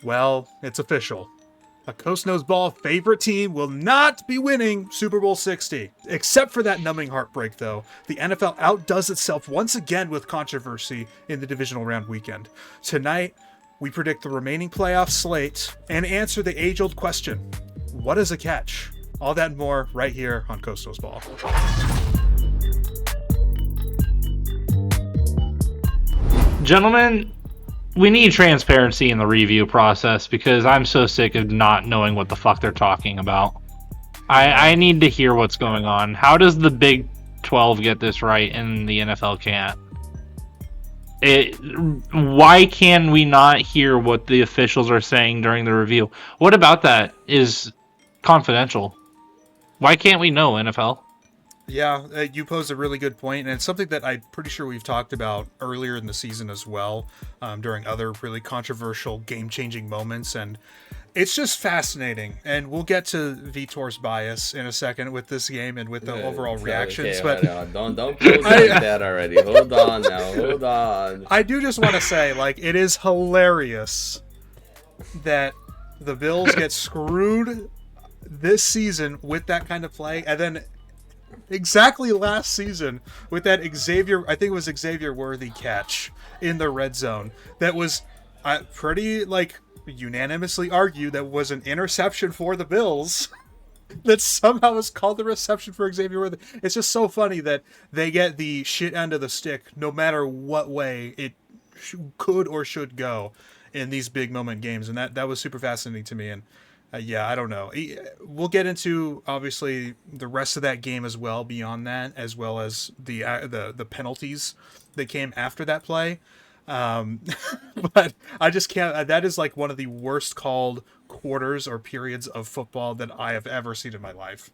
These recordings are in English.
Well, it's official. A Coast Nose Ball favorite team will not be winning Super Bowl 60. Except for that numbing heartbreak, though. The NFL outdoes itself once again with controversy in the divisional round weekend. Tonight, we predict the remaining playoff slate and answer the age-old question, what is a catch? All that and more right here on Coast Nose Ball. Gentlemen, we need transparency in the review process because I'm so sick of not knowing what the fuck they're talking about. I need to hear what's going on. How does the Big 12 get this right and the NFL can't? Why can we not hear what the officials are saying during the review? What about that is confidential? Why can't we know, NFL? Yeah, you pose a really good point, and it's something that I'm pretty sure we've talked about earlier in the season as well, during other really controversial, game-changing moments, and it's just fascinating. And we'll get to Vitor's bias in a second with this game and with the overall reactions. Okay, but don't close like that already. Hold on now, hold on. I do just want to say, like, it is hilarious that the Bills get screwed this season with that kind of play, and then exactly last season with that Xavier, I think it was Xavier Worthy catch in the red zone that was pretty, like, unanimously argued that was an interception for the Bills that somehow was called the reception for Xavier Worthy. It's just so funny that they get the shit end of the stick no matter what way it could or should go in these big moment games, and that was super fascinating to me. And yeah, I don't know. We'll get into obviously the rest of that game as well. Beyond that, as well as the penalties that came after that play. But I just can't. That is like one of the worst called quarters or periods of football that I have ever seen in my life.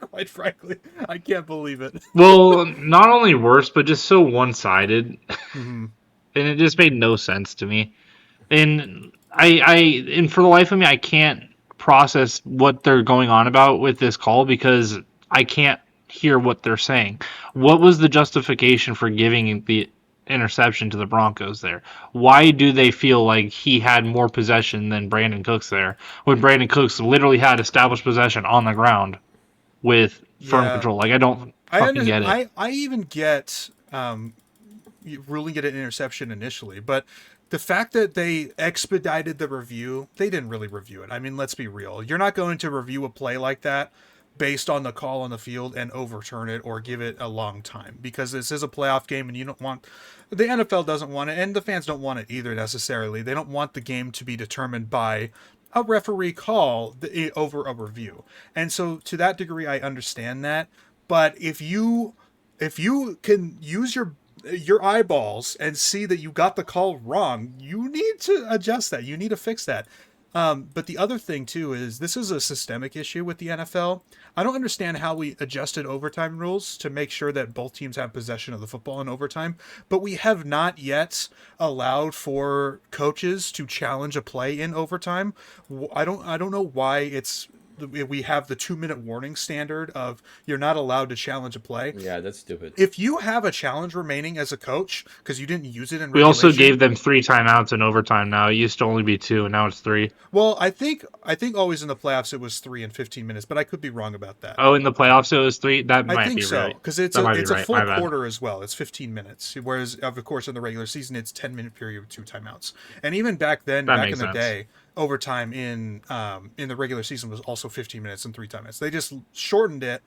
Quite frankly, I can't believe it. Well, not only worse, but just so one-sided, Mm-hmm. and it just made no sense to me. And and for the life of me, I can't process what they're going on about with this call because I can't hear what they're saying. What was the justification for giving the interception to the Broncos there? Why do they feel like he had more possession than Brandon Cooks there when Brandon Cooks literally had established possession on the ground with firm control? Like, I don't fucking get it. I even get ruling it an interception initially, but the fact that they expedited the review, they didn't really review it. I mean, let's be real. You're not going to review a play like that based on the call on the field and overturn it or give it a long time, because this is a playoff game and you don't want, the NFL doesn't want it, and the fans don't want it either necessarily. They don't want the game to be determined by a referee call over a review. And so to that degree, I understand that. But if you can use your eyeballs and see that you got the call wrong, you need to adjust that. You need to fix that. But the other thing too is this is a systemic issue with the NFL. I don't understand how we adjusted overtime rules to make sure that both teams have possession of the football in overtime, but we have not yet allowed for coaches to challenge a play in overtime. I don't know why we have the 2-minute warning standard of you're not allowed to challenge a play. Yeah, that's stupid. If you have a challenge remaining as a coach because you didn't use it in We regulation, also gave them 3 timeouts in overtime now. It used to only be 2, and now it's 3. well, I think always in the playoffs it was 3 and 15 minutes, but I could be wrong about that. Oh, in the playoffs it was 3? That I might think be so, right. because it's That might a be right. full My bad. quarter as well. It's 15 minutes, whereas of course in the regular season it's 10-minute period with 2 timeouts. And even back then, That back in makes the sense. day, overtime in the regular season was also 15 minutes and 3 timeouts. They just shortened it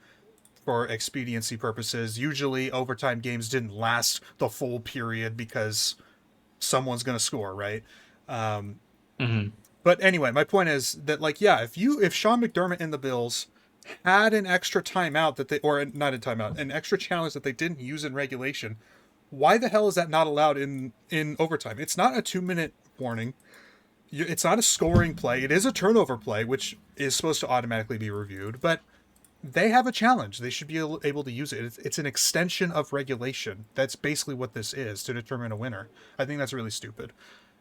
for expediency purposes. Usually overtime games didn't last the full period because someone's going to score, right? But anyway, my point is that, like, yeah, if Sean McDermott and the Bills had an extra timeout that they, or not a timeout, an extra challenge that they didn't use in regulation, why the hell is that not allowed in overtime? It's not a 2-minute warning. It's not a scoring play. It is a turnover play, which is supposed to automatically be reviewed, but they have a challenge. They should be able to use it. It's an extension of regulation. That's basically what this is, to determine a winner. I think that's really stupid.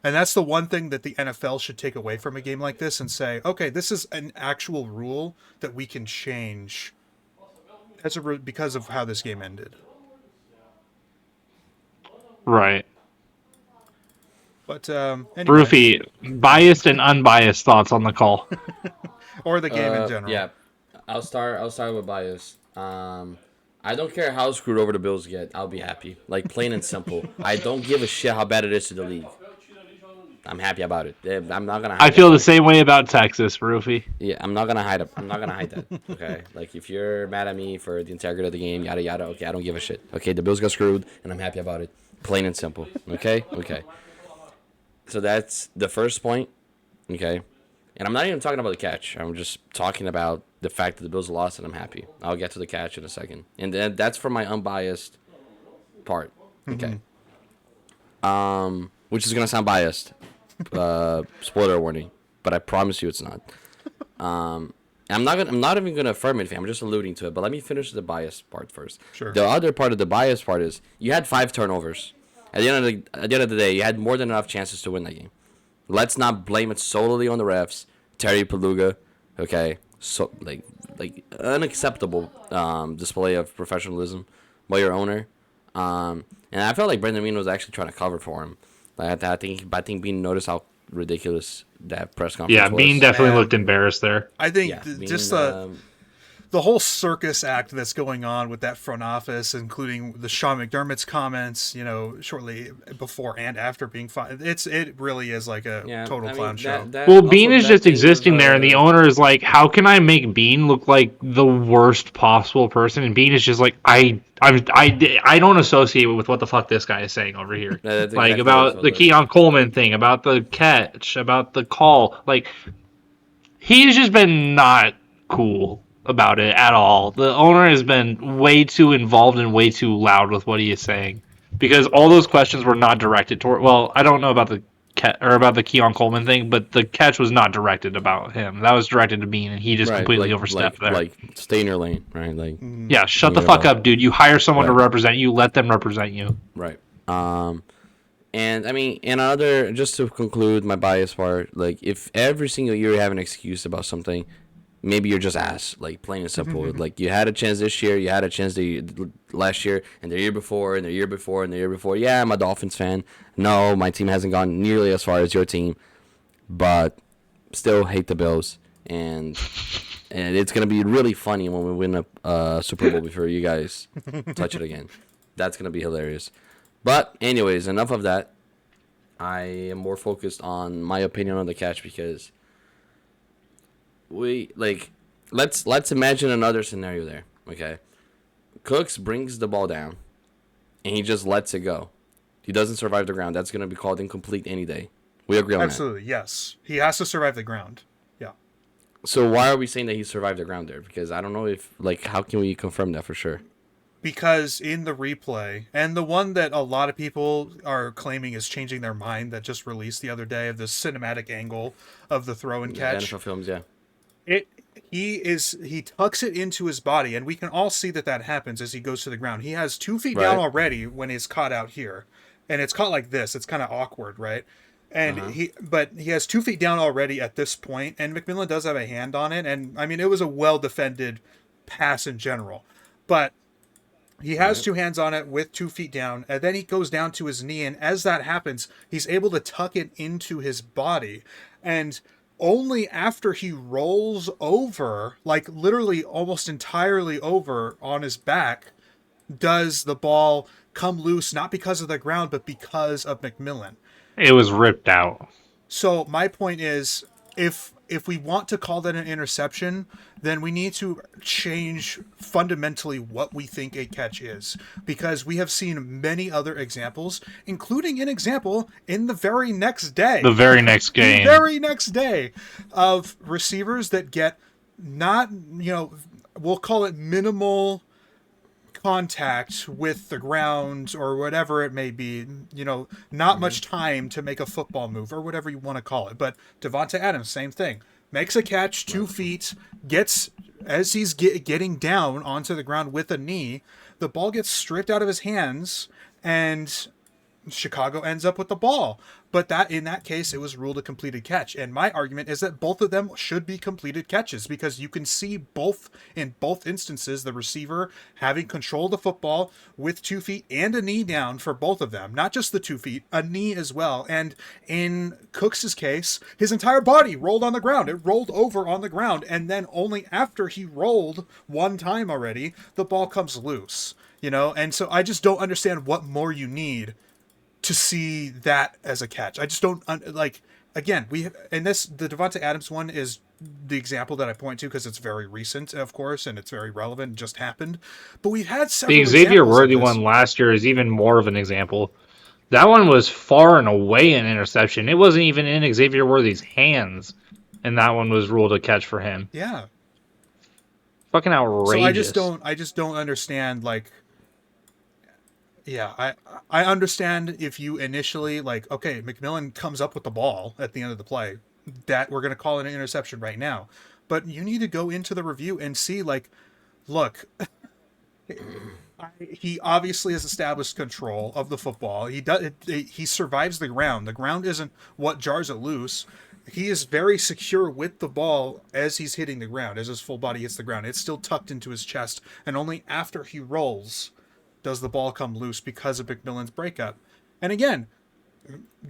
And that's the one thing that the NFL should take away from a game like this and say, okay, this is an actual rule that we can change because of how this game ended. Right. But anyway, Roofy, biased and unbiased thoughts on the call. or the game in general. Yeah, I'll start with bias. I don't care how screwed over the Bills get. I'll be happy. Like plain and simple. I don't give a shit how bad it is to the league. I'm happy about it. I'm not gonna. Hide I feel that. the same way about Texas, Roofy. Yeah, I'm not gonna hide it. I'm not gonna hide that. Okay, like if you're mad at me for the integrity of the game, yada yada. Okay, I don't give a shit. Okay, the Bills got screwed, and I'm happy about it. Plain and simple. Okay. So that's the first point. Okay, and I'm not even talking about the catch. I'm just talking about the fact that the Bills lost, and I'm happy. I'll get to the catch in a second, and then that's for my unbiased part. Okay. Which is gonna sound biased. Spoiler warning, but I promise you it's not. I'm not even gonna affirm anything. I'm just alluding to it. But let me finish the bias part first. Sure. The other part of the bias part is you had 5 turnovers. At the end of the day, you had more than enough chances to win that game. Let's not blame it solely on the refs. Terry Paluga, okay, so like unacceptable display of professionalism by your owner. And I felt like Brendan Bean was actually trying to cover for him. I think Bean noticed how ridiculous that press conference Yeah, was. Bean definitely Man. looked embarrassed there. I think Yeah, Bean, just the whole circus act that's going on with that front office, including the Sean McDermott's comments, shortly before and after being fired. It really is like a total clown show. Well, Bean is just existing there, and the owner is like, "How can I make Bean look like the worst possible person?" And Bean is just like, "I don't associate with what the fuck this guy is saying over here." That's Like exactly about what the it was. Keon Coleman thing, about the catch, about the call. Like he's just been not cool about it at all. The owner has been way too involved and way too loud with what he is saying, because all those questions were not directed toward. Well, I don't know about the about the Keon Coleman thing, but the catch was not directed about him. That was directed to Bean, and he just completely overstepped there. Like stay in your lane, right? Like Yeah, shut the your fuck ball. up, dude. You hire someone to Right. represent you. Let them represent you. Right. And I mean, and another, just to conclude my bias part, like if every single year you have an excuse about something, maybe you're just ass, like plain and simple. Like you had a chance this year, you had a chance last year, and the year before, and the year before, and the year before. Yeah, I'm a Dolphins fan. No, my team hasn't gone nearly as far as your team, but still hate the Bills, and it's gonna be really funny when we win a Super Bowl before you guys touch it again. That's gonna be hilarious. But anyways, enough of that. I am more focused on my opinion on the catch, because let's imagine another scenario there. Okay, Cooks brings the ball down, and he just lets it go. He doesn't survive the ground. That's gonna be called incomplete any day. We agree on Absolutely, yes. He has to survive the ground. Yeah. that. So why are we saying that he survived the ground there? Because I don't know if how can we confirm that for sure? Because in the replay, and the one that a lot of people are claiming is changing their mind, that just released the other day, of the cinematic angle of the throw and catch, NFL films, yeah. he tucks it into his body, and we can all see that happens as he goes to the ground. He has 2 feet Right. down already when he's caught out here, and it's caught like this. It's kind of awkward, right? And he has 2 feet down already at this point, and McMillan does have a hand on it, and I mean it was a well defended pass in general, but he has 2 hands on it with 2 feet down, and then he goes down to his knee, and as that happens, he's able to tuck it into his body, and only after he rolls over, like literally almost entirely over on his back, does the ball come loose, not because of the ground, but because of McMillan. It was ripped out. So my point is, if we want to call that an interception, then we need to change fundamentally what we think a catch is, because we have seen many other examples, including an example in the very next day. The very next game. The very next day, of receivers that get not, we'll call it minimal contact with the ground or whatever it may be, not much time to make a football move or whatever you want to call it. But Devonta Adams, same thing. Makes a catch, 2 feet, gets, as he's getting down onto the ground with a knee, the ball gets stripped out of his hands, and Chicago ends up with the ball. But that in that case, it was ruled a completed catch. And my argument is that both of them should be completed catches because you can see both in both instances the receiver having control of the football with 2 feet and a knee down for both of them. Not just the 2 feet, a knee as well. And in Cooks's case, his entire body rolled on the ground. It rolled over on the ground. And then only after he rolled one time already, the ball comes loose. You know, and so I just don't understand what more you need to see that as a catch. I just don't like. Again, the Devonta Adams one is the example that I point to because it's very recent, of course, and it's very relevant. Just happened, but we've had several. The Xavier examples Worthy of this. one last year is even more of an example. That one was far and away an interception. It wasn't even in Xavier Worthy's hands, and that one was ruled a catch for him. Yeah, Fucking outrageous. So I just don't understand. Like, yeah, I understand if you initially like, okay, McMillan comes up with the ball at the end of the play, that we're gonna call it an interception right now, but you need to go into the review and see like, look. He obviously has established control of the football. He survives the ground. The ground isn't what jars it loose. He is very secure with the ball as he's hitting the ground, as his full body hits the ground. It's still tucked into his chest, and only after he rolls does the ball come loose because of McMillan's breakup. And again,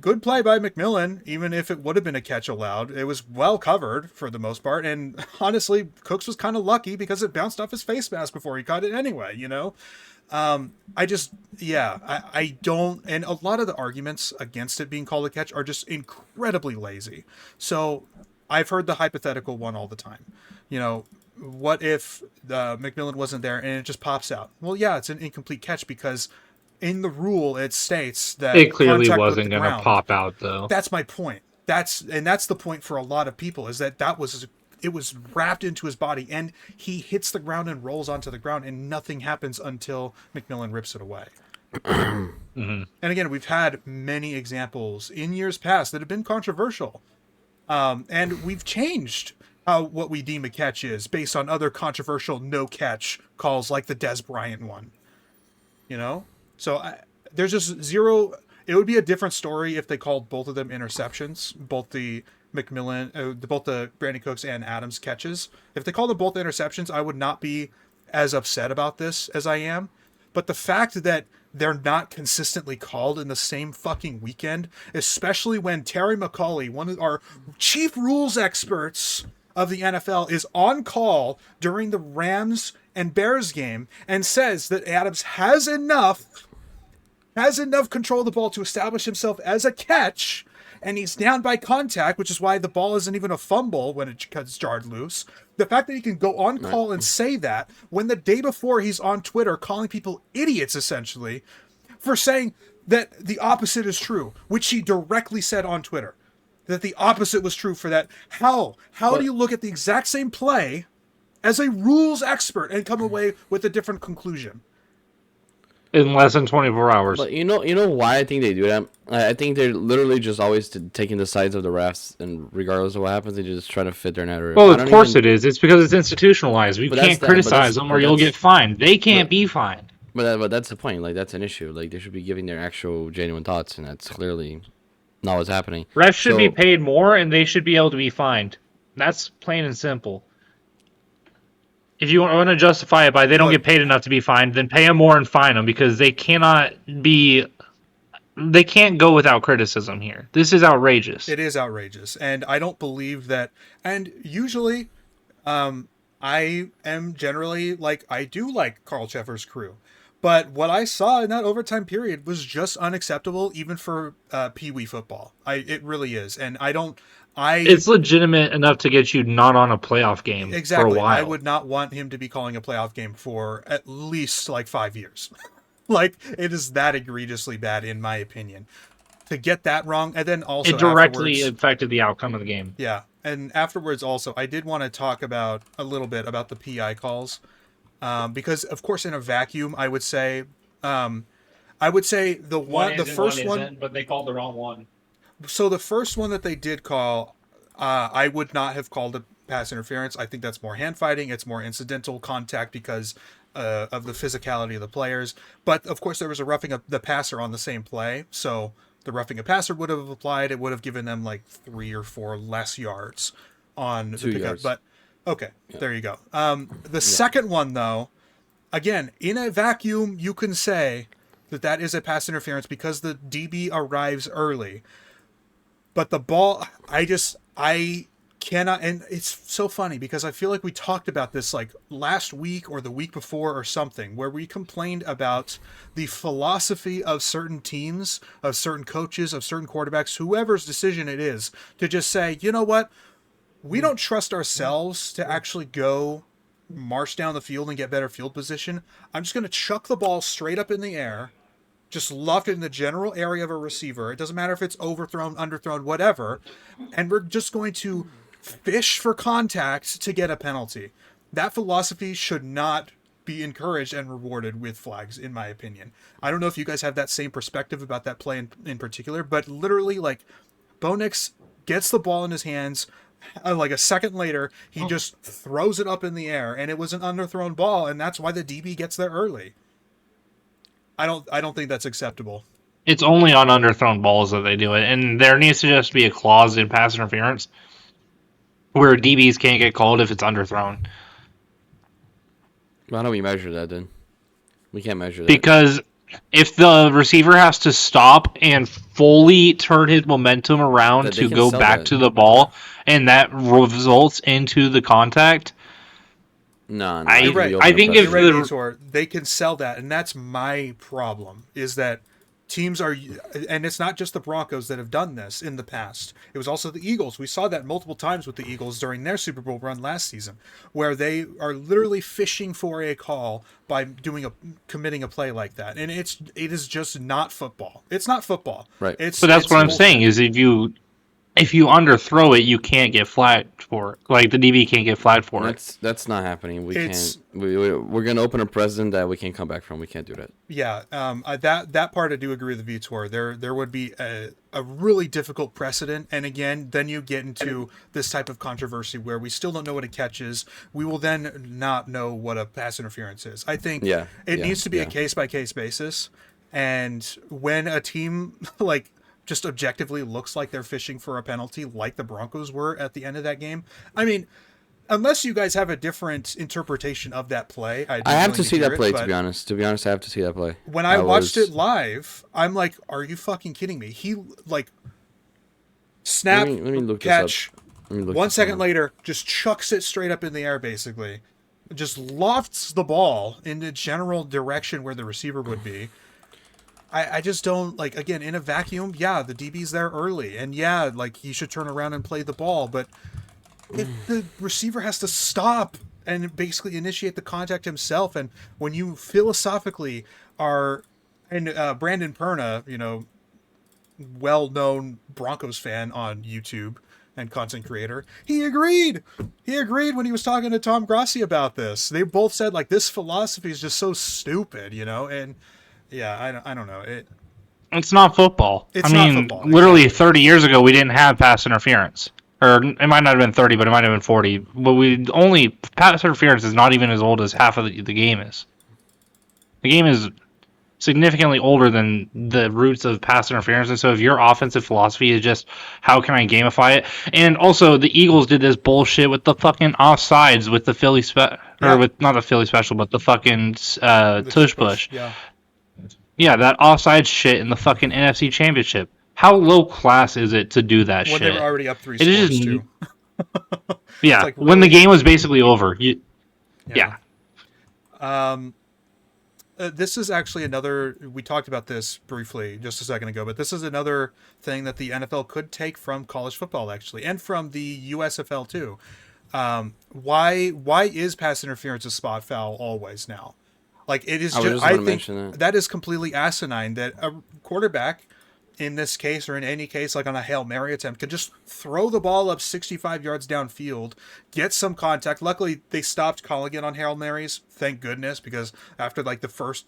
good play by McMillan, even if it would have been a catch allowed. It was well covered for the most part, and honestly, Cooks was kind of lucky because it bounced off his face mask before he caught it anyway, you know? I don't, and a lot of the arguments against it being called a catch are just incredibly lazy. So I've heard the hypothetical one all the time. You know, what if McMillan wasn't there and it just pops out? Well, yeah, it's an incomplete catch because in the rule it states that it clearly contact with wasn't the going to ground. pop out, though. That's my point. That's the point for a lot of people is that it was wrapped into his body and he hits the ground and rolls onto the ground and nothing happens until McMillan rips it away. Mm-hmm. And again, we've had many examples in years past that have been controversial. And we've changed what we deem a catch is based on other controversial no catch calls like the Des Bryant one. You know? So there's just zero. It would be a different story if they called both of them interceptions, both the McMillan, both the Brandon Cooks and Adams catches. If they called them both interceptions, I would not be as upset about this as I am. But the fact that they're not consistently called in the same fucking weekend, especially when Terry McCauley, one of our chief rules experts of the NFL, is on call during the Rams and Bears game and says that Adams has enough control of the ball to establish himself as a catch, and he's down by contact, which is why the ball isn't even a fumble when it gets jarred loose. The fact that he can go on call and say that when the day before he's on Twitter calling people idiots, essentially, for saying that the opposite is true, which he directly said on Twitter, that the opposite was true for that. How do you look at the exact same play as a rules expert and come away with a different conclusion? In less than 24 hours. But you know why I think they do that? I think they're literally just always taking the sides of the refs, and regardless of what happens, they just try to fit their narrative. Well, of course it is. It's because it's institutionalized. We can't criticize them or you'll get fined. They can't be fined. But that's the point. Like, that's an issue. Like, they should be giving their actual genuine thoughts, and that's clearly not what's happening. Refs should be paid more, and they should be able to be fined. That's plain and simple. If you want to justify it by they don't get paid enough to be fined, then pay them more and fine them because they can't go without criticism here. This is outrageous. It is outrageous. And I don't believe that. And usually, I am generally I do like Carl Cheffer's crew. But what I saw in that overtime period was just unacceptable, even for Pee Wee football. It really is. And it's legitimate enough to get you not on a playoff game for a while. I would not want him to be calling a playoff game for at least 5 years. It is that egregiously bad, in my opinion. To get that wrong, and then also it directly affected the outcome of the game. Yeah, and afterwards also, I did want to talk about a little bit about the PI calls, because of course in a vacuum, I would say the first one, but they called the wrong one. So the first one that they did call, I would not have called it pass interference. I think that's more hand fighting. It's more incidental contact because of the physicality of the players. But of course, there was a roughing up the passer on the same play, so the roughing a passer would have applied. It would have given them like 3 or 4 less yards on the 2 pickup. yards. But okay, there you go. The second one, though, again, in a vacuum, you can say that is a pass interference because the DB arrives early. But the ball, I cannot, and it's so funny because I feel like we talked about this like last week or the week before or something, where we complained about the philosophy of certain teams, of certain coaches, of certain quarterbacks, whoever's decision it is, to just say, you know what, we don't trust ourselves to actually go march down the field and get better field position. I'm just going to chuck the ball straight up in the air, just loft it in the general area of a receiver. It doesn't matter if it's overthrown, underthrown, whatever. And we're just going to fish for contact to get a penalty. That philosophy should not be encouraged and rewarded with flags, in my opinion. I don't know if you guys have that same perspective about that play in particular, but literally, like, Bo Nix gets the ball in his hands. Like a second later, he just throws it up in the air, and it was an underthrown ball, and that's why the DB gets there early. I don't think that's acceptable. It's only on underthrown balls that they do it, and there needs to just be a clause in pass interference where DBs can't get called if it's underthrown. Why don't we measure that then? We can't measure that. Because if the receiver has to stop and fully turn his momentum around That they to can go sell back that. to the ball, and that results into the contact, No, I- You're right. I think You're if right, the- Vitor. They can sell that, and that's my problem. Is that teams are, and it's not just the Broncos that have done this in the past. It was also the Eagles. We saw that multiple times with the Eagles during their Super Bowl run last season, where they are literally fishing for a call by committing a play like that, and it is just not football. It's not football. Right. It's but that's it's what I'm bullshit. saying is if you underthrow it, you can't get flagged for it. Like the DB can't get flagged for it. That's not happening. We It's- can't. We're gonna open a precedent that we can't come back from. We can't do that. Yeah, that part I do agree with Vitor. There would be a really difficult precedent, and again, then you get into this type of controversy where we still don't know what a catch is. We will then not know what a pass interference is. I think it needs to be a case by case basis, and when a team like just objectively looks like they're fishing for a penalty, like the Broncos were at the end of that game, I mean. Unless you guys have a different interpretation of that play, I have to see that play. To be honest, I have to see that play. When I watched it live, I'm like, "Are you fucking kidding me?" He like snap, Let me look catch. this up. Let me look 1 this second up. later, just chucks it straight up in the air. Basically, just lofts the ball in the general direction where the receiver would be. I just don't like. Again, in a vacuum, yeah, the DB's there early, and yeah, like he should turn around and play the ball, but if the receiver has to stop and basically initiate the contact himself, and when you philosophically are, and Brandon Perna, well-known Broncos fan on YouTube and content creator, he agreed when he was talking to Tom Grossi about this. They both said like this philosophy is just so stupid, and yeah, I don't know It's not football. It's I not mean, football, literally exactly. 30 years ago, we didn't have pass interference. Or it might not have been 30, but it might have been 40. But pass interference is not even as old as half of the game is. The game is significantly older than the roots of pass interference. And so if your offensive philosophy is just, how can I gamify it? And also, the Eagles did this bullshit with the fucking offsides with the Philly Yeah. or with, not the Philly special, but the fucking The tush push. Yeah. Yeah, that offside shit in the fucking NFC Championship. How low class is it to do that When shit? they were already up 3 It is scores just- too. Yeah, like, when the really? game was basically over. Yeah. This is actually another. We talked about this briefly just a second ago, but this is another thing that the NFL could take from college football, actually, and from the USFL too. Why is pass interference a spot foul always now? Like it is. I was just I gonna think mention that. that is completely asinine. That a quarterback, in this case or in any case, like on a Hail Mary attempt, could just throw the ball up 65 yards downfield, get some contact. Luckily, they stopped calling it on Hail Marys. Thank goodness, because after like the first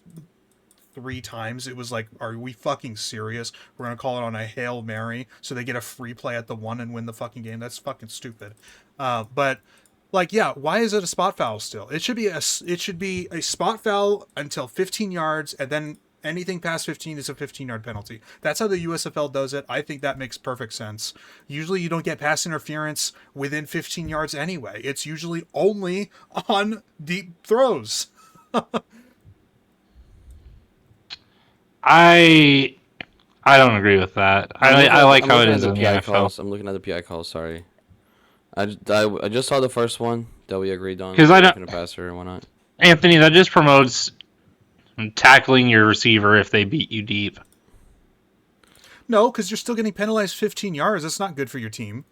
3 times, it was like, are we fucking serious? We're going to call it on a Hail Mary so they get a free play at the 1 and win the fucking game. That's fucking stupid. But Like, yeah, why is it a spot foul still? It should be a spot foul until 15 yards, and then anything past 15 is a 15-yard penalty. That's how the USFL does it. I think that makes perfect sense. Usually you don't get pass interference within 15 yards anyway. It's usually only on deep throws. I don't agree with that. I like how it is in the NFL. Calls. I'm looking at the PI calls. Sorry, I just saw the first one that we agreed on. 'Cause I don't- a passer and whatnot. Anthony, that just promotes tackling your receiver if they beat you deep. No, because you're still getting penalized 15 yards. That's not good for your team.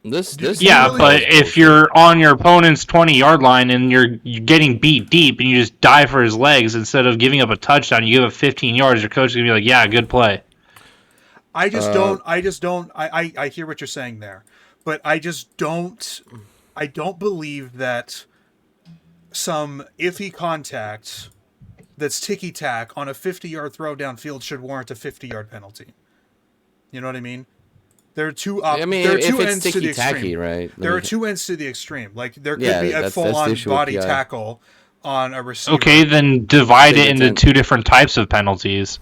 This Yeah, really but is if you're on your opponent's 20-yard line and you're getting beat deep and you just dive for his legs instead of giving up a touchdown, you give up 15 yards, your coach is going to be like, yeah, good play. I hear what you're saying there, but I don't believe that some iffy contact that's ticky-tack on a 50-yard throw downfield should warrant a 50-yard penalty. You know what I mean? There are two I mean, there are if two it's ends to the ticky-tacky, extreme. right? There are two ends to the extreme. Like, there could Yeah, be a that's the full-on issue with body PI. tackle on a receiver. Okay, then divide Take it a into 10. two different types of penalties.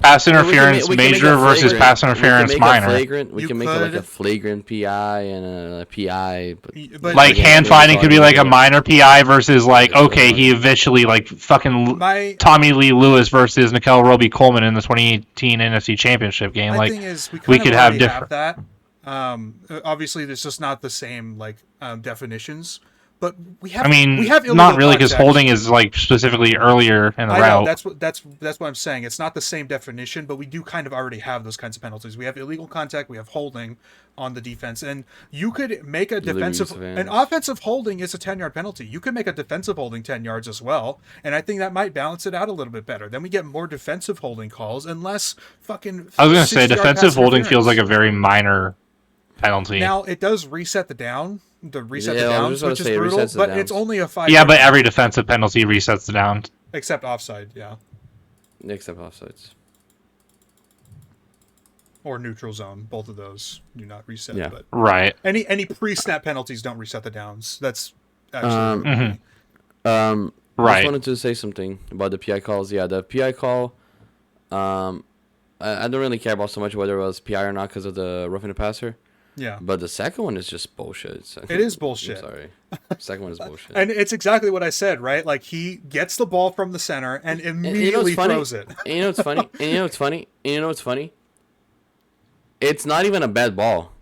Pass interference We can make major a versus flagrant- pass interference we minor. We You can make it like could- a flagrant PI and a PI. But Like again, hand we're fighting talking could be like a about- minor PI versus like, Yeah, okay, so he eventually like fucking My Tommy Lee Lewis versus Nickel Roby Coleman in the 2018 NFC Championship game. My Like, thing is, we we kind could of have already different- that. Obviously, there's just not the same definitions. But we have. I mean, we have illegal not really, because contact. holding is like specifically earlier in the I route. know that's what I'm saying. It's not the same definition, but we do kind of already have those kinds of penalties. We have illegal contact, we have holding on the defense, and you could make a defensive. An offensive holding is a 10-yard penalty. You could make a defensive holding 10 yards as well, and I think that might balance it out a little bit better. Then we get more defensive holding calls and less fucking. I was gonna say 60-yard defensive pass holding feels like interference. a very minor penalty. Now it does reset the down. The reset the Yeah, I downs, was just gonna which is say it brutal, resets the but downs. it's only a 5. Yeah, but every defensive penalty resets the down. except offside, yeah, Except offsides. or neutral zone. Both of those do not reset. Yeah. But Right. any pre-snap penalties don't reset the downs. That's actually I Right. just wanted to say something about the PI calls. Yeah, the PI call. I don't really care about so much whether it was PI or not because of the roughing the passer. yeah. But the second one is just bullshit. It is bullshit. I'm sorry. Second one is bullshit. And it's exactly what I said, right? Like, he gets the ball from the center and immediately throws it. And you know what's funny? And you know what's funny? And you know what's funny? It's not even a bad ball.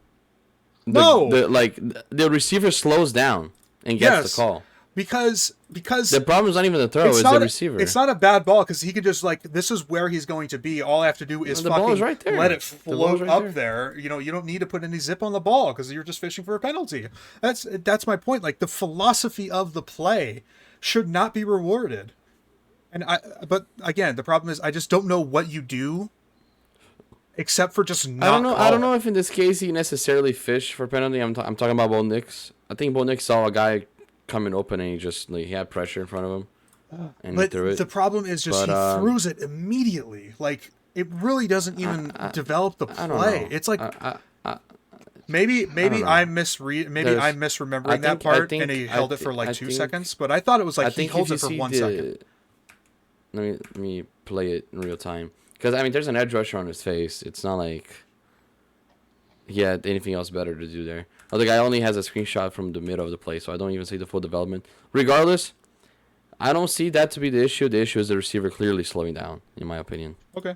No. The receiver slows down and gets Yes. the call. Because The problem is not even the throw; it's the receiver. It's not a bad ball because he could just, like, this is where he's going to be. All I have to do is The ball fucking is right there. let it The ball is float right up there. You know, you don't need to put any zip on the ball because you're just fishing for a penalty. That's my point. Like, the philosophy of the play should not be rewarded. But again, the problem is I just don't know what you do except for just not. I don't know if in this case he necessarily fished for penalty. I'm talking about Bo Nix. I think Bo Nix saw a guy coming open and he just he had pressure in front of him, and But he threw it. the problem is just he throws it immediately. Like, it really doesn't even develop the I don't play. know. It's like I maybe know. I'm misremembering that part, and he held it for like 2 seconds. But I thought it was like he holds it for 1 second. Let me play it in real time because I mean there's an edge rusher on his face. It's not like he had anything else better to do there. Oh, the guy only has a screenshot from the middle of the play, so I don't even see the full development. Regardless, I don't see that to be the issue. The issue is the receiver clearly slowing down, in my opinion. Okay.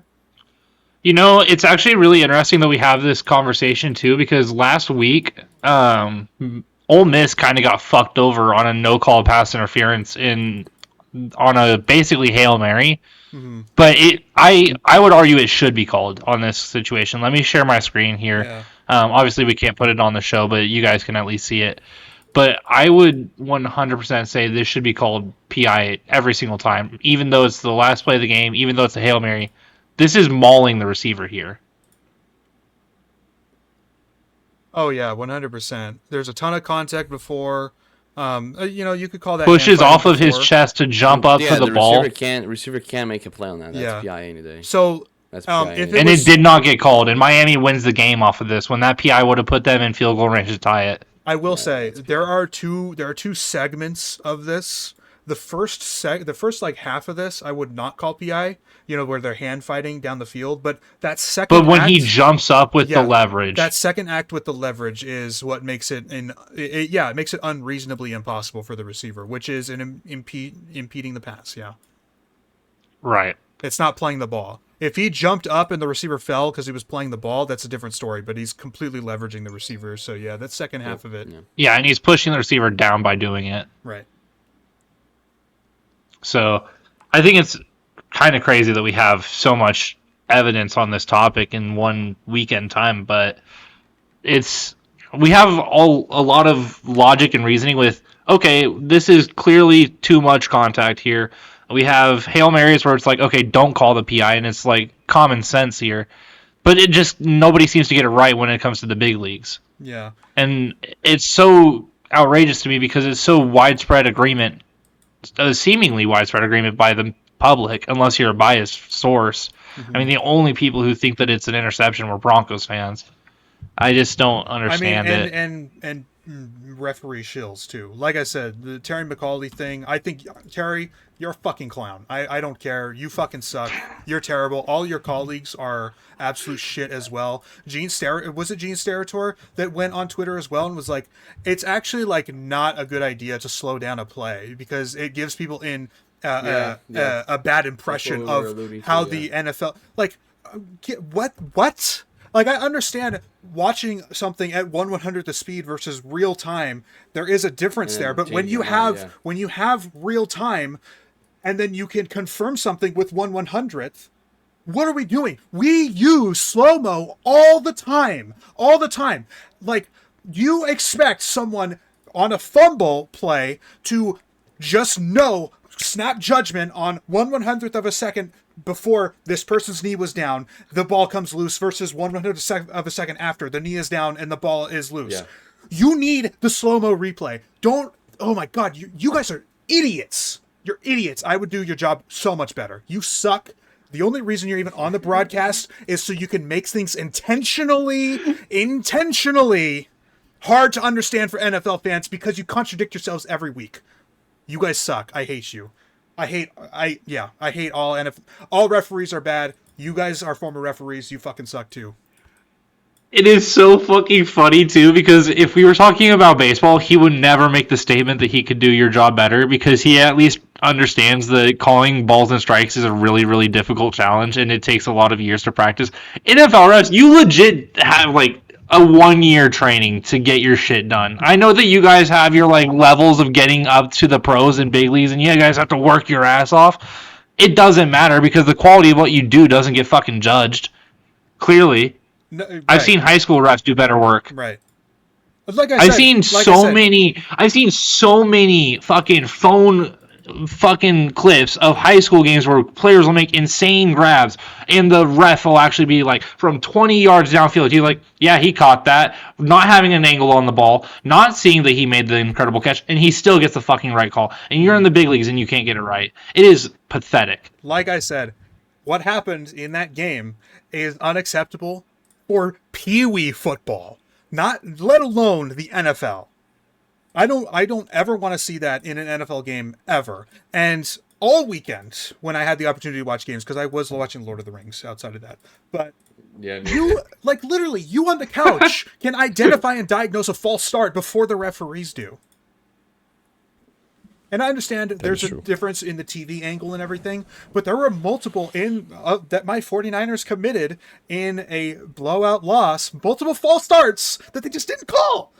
You know, it's actually really interesting that we have this conversation too, because last week, Ole Miss kind of got fucked over on a no-call pass interference on a basically Hail Mary. Mm-hmm. But I would argue it should be called on this situation. Let me share my screen here. Yeah. Obviously, we can't put it on the show, but you guys can at least see it. But I would 100% say this should be called PI every single time, even though it's the last play of the game, even though it's a Hail Mary. This is mauling the receiver here. Oh yeah, 100%. There's a ton of contact before. You could call that Pushes hand fighting off of his before. chest to jump up for the ball. Receiver can't make a play on that. That's Yeah. PI any day. So That's PI if any And day. it did not get called. And Miami wins the game off of this when that PI would have put them in field goal range to tie it. I will Yeah, say that's there crazy. are two segments of this. The first like half of this I would not call PI, where they're hand fighting down the field, but that But second when he act, jumps up with the yeah, that leverage, second act with the leverage is what makes it makes it unreasonably impossible for the receiver, which is impeding the pass, yeah. right? It's not playing the ball. If he jumped up and the receiver fell because he was playing the ball, that's a different story. But he's completely leveraging the receiver. So yeah, that second half Yep. of it, Yeah. Yeah, and he's pushing the receiver down by doing it. right? So I think it's kind of crazy that we have so much evidence on this topic in one weekend time, but it's we have a lot of logic and reasoning with okay, this is clearly too much contact here. We have Hail Marys where it's like, okay, don't call the PI, and it's like common sense here. But it just nobody seems to get it right when it comes to the big leagues. Yeah. And it's so outrageous to me because it's so widespread agreement, seemingly widespread agreement by the public, unless you're a biased source. I mean, Mm-hmm. the only people who think that it's an interception were Broncos fans. I just don't I mean, understand and it. referee shills too. Like I said, the Terry McAuley thing. I think Terry, you're a fucking clown. I don't care. You fucking suck. You're terrible. All your colleagues are absolute shit as well. Gene Steratore that went on Twitter as well and was like, it's actually like not a good idea to slow down a play because it gives people a bad impression That's what we were of alluding to, how yeah. the NFL what. Like, I understand watching something at 1/100th the speed versus real time. There is a difference And there, then but change your mind, yeah. when you have real time, and then you can confirm something with 1/100th. What are we doing? We use slow mo all the time, all the time. Like, you expect someone on a fumble play to just know, snap judgment on 1/100th of a second before this person's knee was down, the ball comes loose versus 1/100th of a second after the knee is down and the ball is loose. Yeah. You need the slow-mo replay. Don't, oh my God, you guys are idiots. You're idiots. I would do your job so much better. You suck. The only reason you're even on the broadcast is so you can make things intentionally hard to understand for NFL fans because you contradict yourselves every week. You guys suck. I hate you. I hate all all referees are bad. You guys are former referees. You fucking suck too. It is so fucking funny too because if we were talking about baseball, he would never make the statement that he could do your job better because he at least understands that calling balls and strikes is a really, really difficult challenge and it takes a lot of years to practice. NFL refs, you legit have like a 1 year training to get your shit done. I know that you guys have your like levels of getting up to the pros and big leagues and you guys have to work your ass off. It doesn't matter because the quality of what you do doesn't get fucking judged. Clearly. No, right, I've seen high school refs do better work. right. Like I I've said, seen so many fucking phone fucking clips of high school games where players will make insane grabs and the ref will actually be like from 20 yards downfield. He's like, yeah, he caught that, not having an angle on the ball, not seeing that he made the incredible catch, and he still gets the fucking right call. And you're in the big leagues and you can't get it right. It is pathetic. Like I said, what happened in that game is unacceptable for pee-wee football, not let alone the NFL. I don't ever want to see that in an NFL game ever. And all weekend when I had the opportunity to watch games, because I was watching Lord of the Rings outside of that, but Yeah. you like literally you on the couch can identify and diagnose a false start before the referees do. And I understand there's a difference in the TV angle and everything, but there were multiple that my 49ers committed in a blowout loss, multiple false starts that they just didn't call.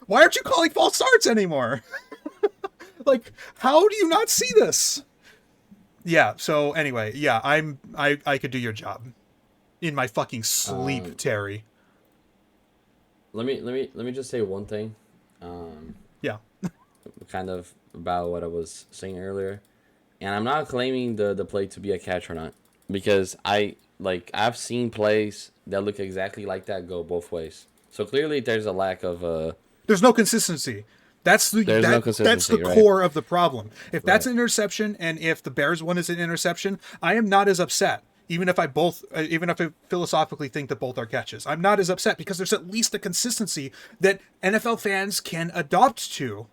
Why aren't you calling false starts anymore? Like, how do you not see this? Yeah, so anyway, yeah, I could do your job in my fucking sleep, Terry. Let me just say one thing. Yeah. Kind of about what I was saying earlier, and I'm not claiming the play to be a catch or not, because I've seen plays that look exactly like that go both ways. So clearly, there's a lack of There's no consistency. That's the no consistency, that's the right? core of the problem. If that's Right. an interception, and if the Bears one is an interception, I am not as upset. even if I philosophically think that both are catches. I'm not as upset because there's at least a consistency that NFL fans can adopt to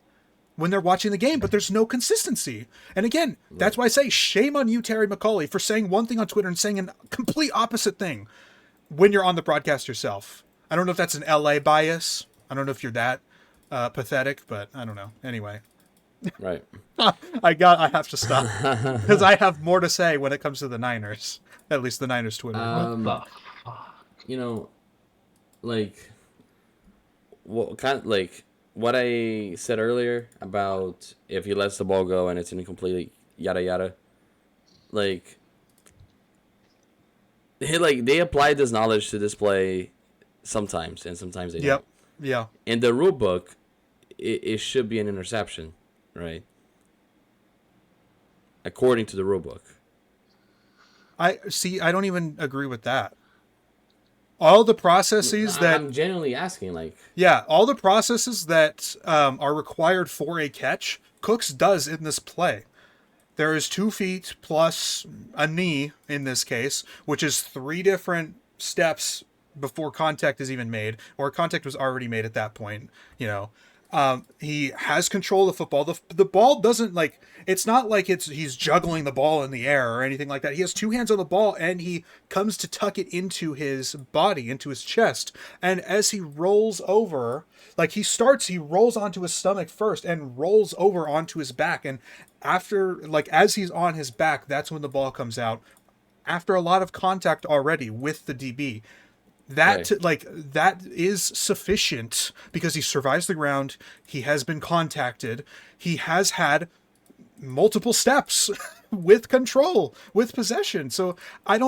when they're watching the game, but there's no consistency. And again, that's why I say shame on you, Terry McAuley, for saying one thing on Twitter and saying a complete opposite thing when you're on the broadcast yourself. I don't know if that's an LA bias. I don't know if you're that pathetic, but I don't know. Anyway. Right. I have to stop because I have more to say when it comes to the Niners. At least the Niners Twitter. You know, like what I said earlier about if he lets the ball go and it's incomplete, yada yada. Like they apply this knowledge to this play sometimes, and sometimes they don't. Yeah. In the rule book, it should be an interception, right? According to the rule book. I don't even agree with that. All the processes that I'm genuinely asking, like, all the processes that are required for a catch, Cooks does in this play. There is 2 feet plus a knee in this case, which is 3 different steps before contact is even made, or contact was already made at that point. He has control of the football. The ball doesn't it's not like he's juggling the ball in the air or anything like that. He has 2 hands on the ball and he comes to tuck it into his body, into his chest. And as he rolls over, he rolls onto his stomach first and rolls over onto his back. And after, as he's on his back, that's when the ball comes out after a lot of contact already with the DB. That is sufficient because he survives the ground. He has been contacted. He has had multiple steps with control, with possession. So I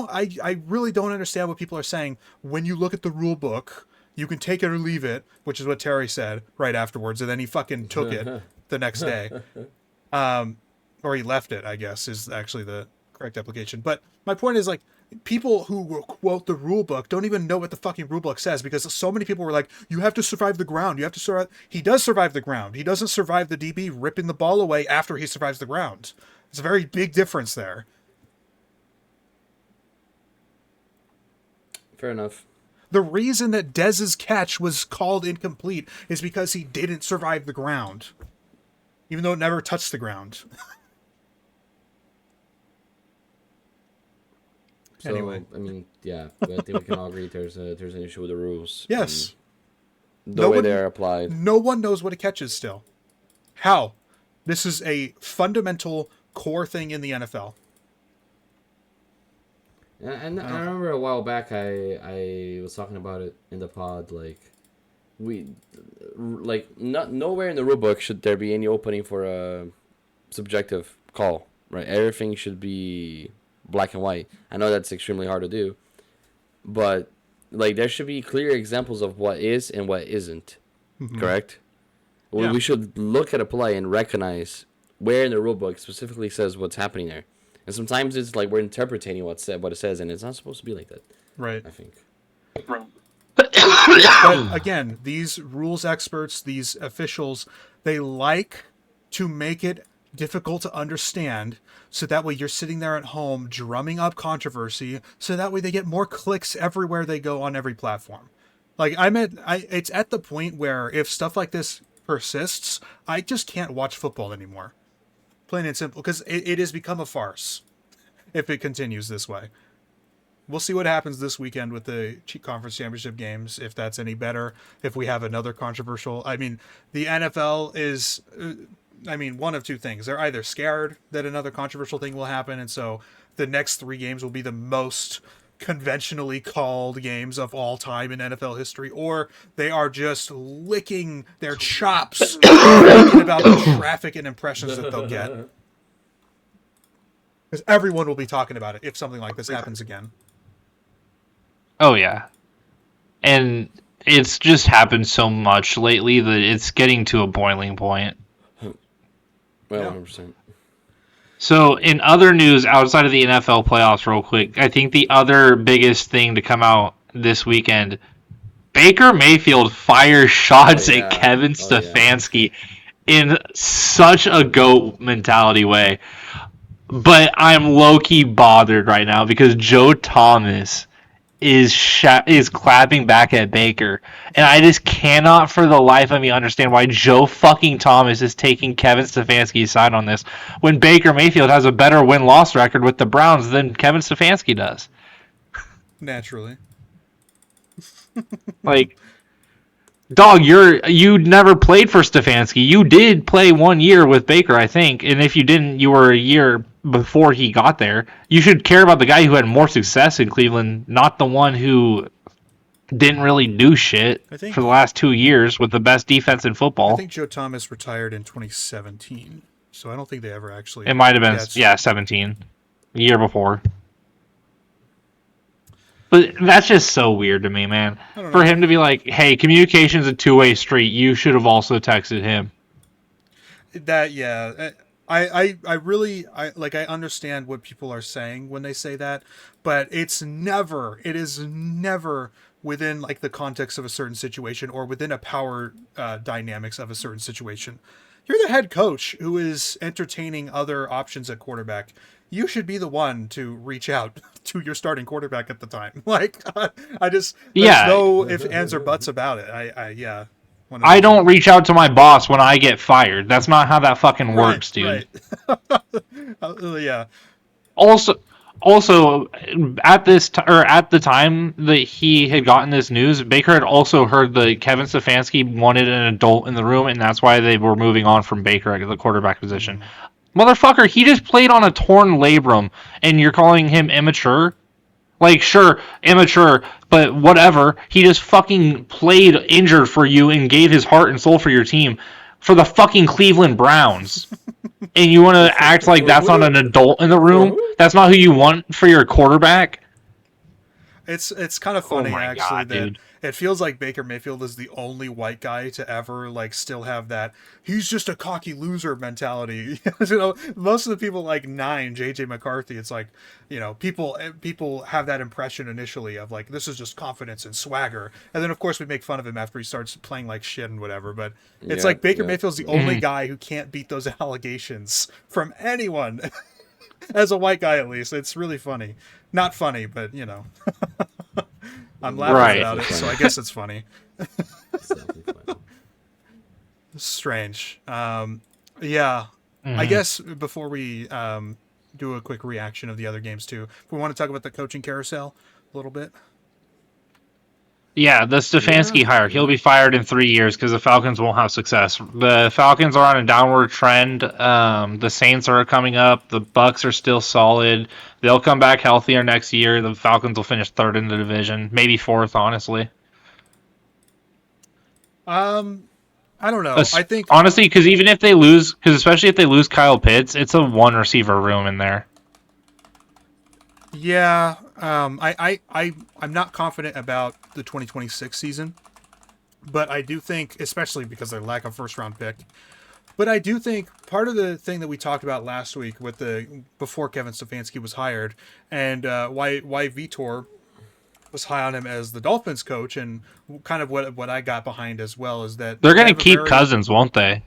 really don't understand what people are saying. When you look at the rule book, you can take it or leave it, which is what Terry said right afterwards. And then he fucking took it the next day. Or he left it, I guess, is actually the correct application. But my point is, people who quote the rule book don't even know what the fucking rule book says, because so many people were like, you have to survive the ground. You have to survive. He does survive the ground. He doesn't survive the DB ripping the ball away after he survives the ground. It's a very big difference there. Fair enough. The reason that Dez's catch was called incomplete is because he didn't survive the ground, even though it never touched the ground. So, anyway, I mean, yeah, I think we can all agree there's an issue with the rules. Yes. The way they're applied. No one knows what a catch is still. How? This is a fundamental core thing in the NFL. And I remember a while back I was talking about it in the pod, nowhere in the rule book should there be any opening for a subjective call, right? Everything should be black and white. I know that's extremely hard to do, but there should be clear examples of what is and what isn't. Mm-hmm. Correct? Yeah. We should look at a play and recognize where in the rule book specifically says what's happening there. And sometimes it's we're interpreting what it says, and it's not supposed to be like that. Right. I think. But again, these rules experts, these officials, they like to make it difficult to understand, so that way you're sitting there at home drumming up controversy, so that way they get more clicks everywhere they go on every platform. It's at the point where if stuff like this persists, I just can't watch football anymore. Plain and simple, because it has become a farce if it continues this way. We'll see what happens this weekend with the conference championship games, if that's any better, if we have another controversial. I mean, the NFL is... one of 2 things. They're either scared that another controversial thing will happen, and so the next 3 games will be the most conventionally called games of all time in NFL history, or they are just licking their chops thinking about the traffic and impressions that they'll get. Because everyone will be talking about it if something like this happens again. Oh, yeah. And it's just happened so much lately that it's getting to a boiling point. Well, 100%. So, in other news outside of the NFL playoffs, real quick, I think the other biggest thing to come out this weekend, Baker Mayfield fires shots at Kevin Stefanski in such a GOAT mentality way. but I'm low key bothered right now because Joe Thomas is clapping back at Baker, and I just cannot for the life of me understand why Joe fucking Thomas is taking Kevin Stefanski's side on this when Baker Mayfield has a better win-loss record with the Browns than Kevin Stefanski does. Naturally. Like, dog, you never played for Stefanski. You did play 1 year with Baker, I think, and if you didn't, you were a year before he got there. You should care about the guy who had more success in Cleveland, not the one who didn't really do shit I think for the last 2 years with the best defense in I football. think Joe Thomas retired in 2017, so I don't think they ever actually. It might have been, That's, 17, the year before. But that's just so weird to me, man. I don't For know. him to be like, hey, communication's a two-way street. You should have also texted him. That yeah. I really I understand what people are saying when they say that, but it is never within like the context of a certain situation or within a power dynamics of a certain situation. You're the head coach who is entertaining other options at quarterback. You should be the one to reach out to your starting quarterback at the time. Like I just there's Yeah. no ifs, ands, or buts about it. I yeah. I 100%. don't reach out to my boss when I get fired. That's not how that fucking works, dude. Right. Yeah. Also, also at at the time that he had gotten this news, Baker had also heard that Kevin Stefanski wanted an adult in the room, and that's why they were moving on from Baker at the quarterback position. Motherfucker, he just played on a torn labrum, and you're calling him immature? Like, sure, immature, but whatever. He just fucking played injured for you and gave his heart and soul for your team for the fucking Cleveland Browns. And you want to act like that's not an adult in the room? That's not who you want for your quarterback? It's kind of funny my actually God, that dude. it feels like Baker Mayfield is the only white guy to ever like still have that he's just a cocky loser mentality. You know, most of the people like JJ McCarthy, it's like, you know, people have that impression initially of like this is just confidence and swagger. And then of course we make fun of him after he starts playing like shit and whatever, but it's Yeah, like Baker yeah. Mayfield's the only guy who can't beat those allegations from anyone. As a white guy, at least, it's really funny. Not funny, but you know, I'm laughing Right. about it, so I guess it's funny. It's definitely funny. Strange. Yeah. I guess before we do a quick reaction of the other games too, we want to talk about the coaching carousel a little bit. Yeah, the Stefanski hire. He'll be fired in 3 years because the Falcons won't have success. The Falcons are on a downward trend. The Saints are coming up. The Bucks are still solid. They'll come back healthier next year. The Falcons will finish third in the division, maybe fourth, honestly. I don't know. I think honestly, because even if they lose, because especially if they lose Kyle Pitts, it's a one receiver room in there. yeah. I'm not confident about the 2026 season, but I do think, especially because of their lack of first round pick. But I do think part of the thing that we talked about last week with the before Kevin Stefanski was hired and why Vitor was high on him as the Dolphins coach and kind of what I got behind as well is that They're they going to have a keep very- Cousins, won't they?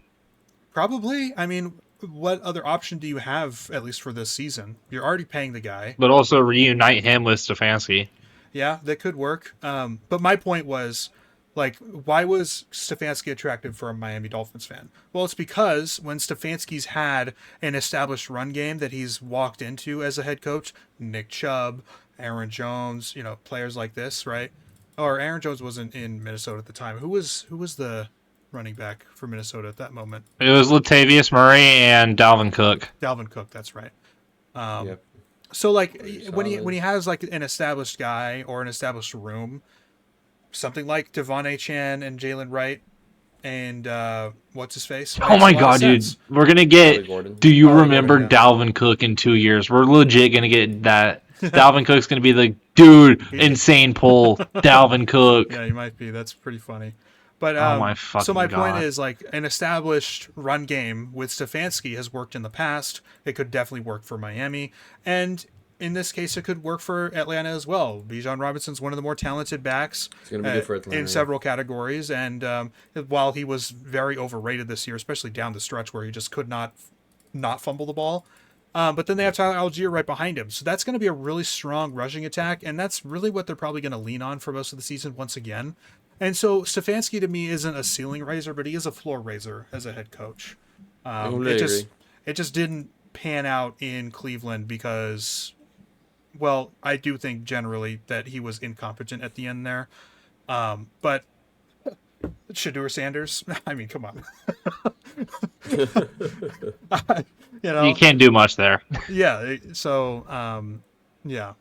Probably. I mean, what other option do you have at least for this season? You're already paying the guy. But also reunite him with Stefanski. Yeah, that could work. But my point was, like, why was Stefanski attractive for a Miami Dolphins fan? Well, it's because when Stefanski's had an established run game that he's walked into as a head coach, Nick Chubb, Aaron Jones, you know, players like this, right? Or Aaron Jones wasn't in Minnesota at the time. Who was the running back for Minnesota at that moment? It was Latavius Murray and Dalvin Cook. Dalvin Cook, that's right. Yep. So like when solid. he has like an established guy or an established room, something like Devon Achane and Jalen Wright and what's his face? Oh my god, dude. We're going to Melvin get... Gordon. Do you Melvin remember Gordon, yeah. Dalvin Cook in 2 years? We're legit going to get that. Dalvin Cook's going to be the dude, insane pull. Dalvin Cook. Yeah, he might be. That's pretty funny. But Oh my so fucking my point God. is like an established run game with Stefanski has worked in the past. It could definitely work for Miami, and in this case, it could work for Atlanta as well. Bijan Robinson's one of the more talented backs It's gonna be good for Atlanta, in yeah. several categories, and while he was very overrated this year, especially down the stretch where he just could not fumble the ball, But then they have Tyler Algier right behind him. So that's going to be a really strong rushing attack. And that's really what they're probably going to lean on for most of the season once again. And so Stefanski to me isn't a ceiling raiser, but he is a floor raiser as a head coach. I Um, completely it agree. just it just didn't pan out in Cleveland because, well, I do think generally that he was incompetent at the end there. But Shador Sanders, I mean, come on, you You know, can't do much there. yeah. So, yeah,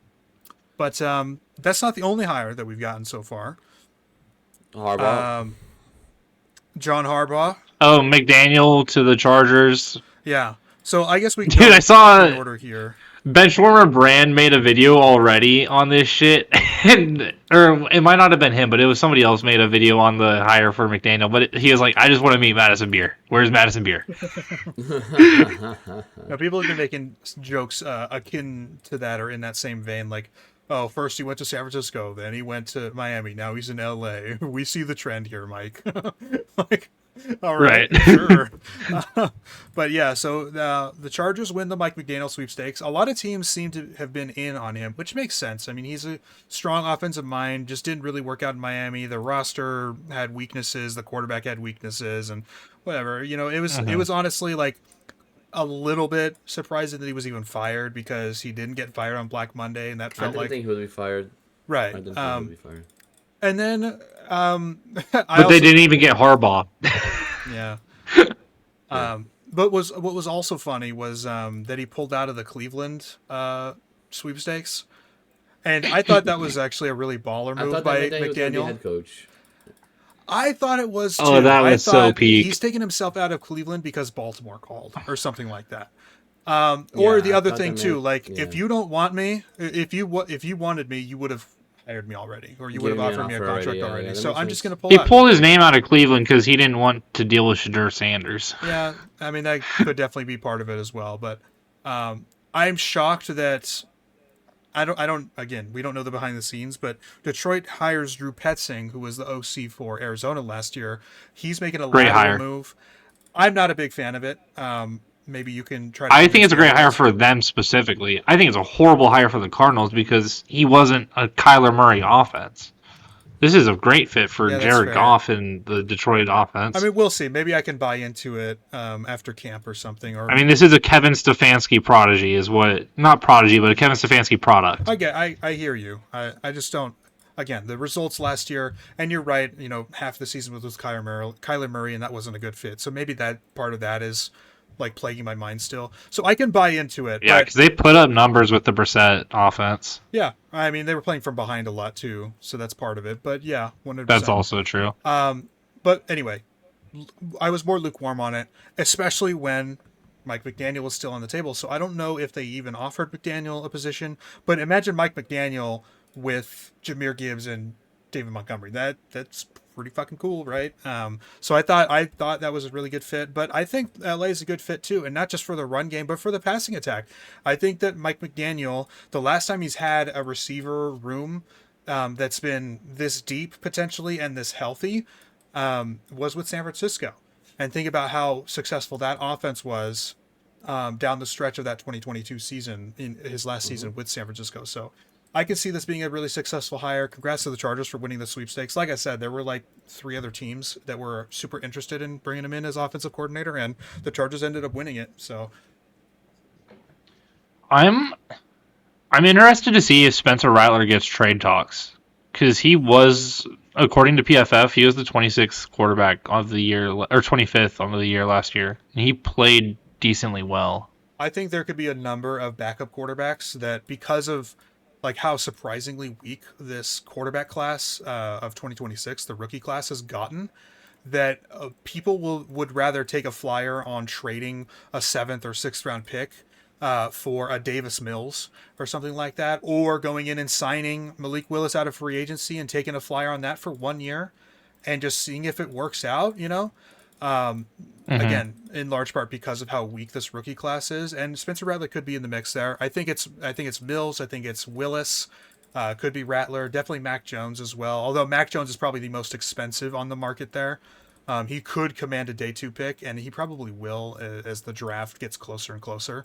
but that's not the only hire that we've gotten so far. Harbaugh. Um, John Harbaugh, Oh, McDaniel to the Chargers. yeah. So I guess we can Dude, go I saw in order here. Benchwarmer Brand made a video already on this shit, and or it might not have been him, but it was somebody else made a video on the hire for McDaniel. But he was like, "I just want to meet Madison Beer. Where's Madison Beer?" Now, people have been making jokes akin to that or in that same vein, like, oh, first he went to San Francisco, then he went to Miami, now he's in LA. We see the trend here, Mike. Like, all right, Right. sure. But yeah, so the Chargers win the Mike McDaniel sweepstakes. A lot of teams seem to have been in on him, which makes sense. I mean, he's a strong offensive mind, just didn't really work out in Miami. The roster had weaknesses, the quarterback had weaknesses, and whatever. You know, it was honestly like a little bit surprising that he was even fired because he didn't get fired on Black Monday, and that I felt didn't like think he would be fired. right. I didn't think he would be fired. And then I But they also didn't even get Harbaugh. yeah. But what was also funny was that he pulled out of the Cleveland sweepstakes, and I thought that was actually a really baller I move thought by that McDaniel was going to be McDaniel. head coach. I thought it was too. Oh, that I was so thought peak. he's taking himself out of Cleveland because Baltimore called or something like that. Or Yeah, the I other thought thing that too, meant- like yeah. if you don't want me, if you wanted me, you would have hired me already, or you would have Given me an offered me a offer already, contract yeah, already. yeah, that So makes I'm just sense. gonna pull He out. pulled his name out of Cleveland because he didn't want to deal with Shador Sanders. Yeah, I mean that could definitely be part of it as well. But I'm shocked that I don't. Again, we don't know the behind the scenes, but Detroit hires Drew Petzing, who was the OC for Arizona last year. He's making a Great lateral hire. move. I'm not a big fan of it. Maybe you can try to. I think convince it's a me great hire otherwise. for them specifically. I think it's a horrible hire for the Cardinals because he wasn't a Kyler Murray offense. This is a great fit for Yeah, that's Jared fair. Goff and the Detroit offense. I mean, we'll see. Maybe I can buy into it after camp or something. Or I mean, this is a Kevin Stefanski prodigy, is what not prodigy, but a Kevin Stefanski product. I hear you. I just don't. Again, the results last year, and you're right. You know, half the season was with Kyler Murray, and that wasn't a good fit. So maybe that part of that is like plaguing my mind still. So I can buy into it. Yeah, but because they put up numbers with the Brissett offense. yeah, I mean they were playing from behind a lot too, so that's part of it. But yeah, 100%. That's also true. But anyway, I was more lukewarm on it, especially when Mike McDaniel was still on the table. So I don't know if they even offered McDaniel a position. But imagine Mike McDaniel with Jameer Gibbs and David Montgomery. That's pretty fucking cool, right? So I thought that was a really good fit. But I think LA is a good fit too, and not just for the run game, but for the passing attack. I think that Mike McDaniel, the last time he's had a receiver room that's been this deep potentially and this healthy was with San Francisco. And think about how successful that offense was down the stretch of that 2022 season in his last season with San Francisco. So I can see this being a really successful hire. Congrats to the Chargers for winning the sweepstakes. Like I said, there were like 3 other teams that were super interested in bringing him in as offensive coordinator, and the Chargers ended up winning it. So I'm interested to see if Spencer Rattler gets trade talks because he was, according to PFF, he was the 26th quarterback of the year or 25th of the year last year, and he played decently well. I think there could be a number of backup quarterbacks that, because of like how surprisingly weak this quarterback class of 2026, the rookie class, has gotten, that people would rather take a flyer on trading a 7th or 6th round pick for a Davis Mills or something like that, or going in and signing Malik Willis out of free agency and taking a flyer on that for 1 year and just seeing if it works out, you know? Again, in large part because of how weak this rookie class is, and Spencer Rattler could be in the mix there. I think it's Mills. I think it's Willis. Could be Rattler. Definitely Mac Jones as well. Although Mac Jones is probably the most expensive on the market there. He could command a day 2 pick, and he probably will as the draft gets closer and closer.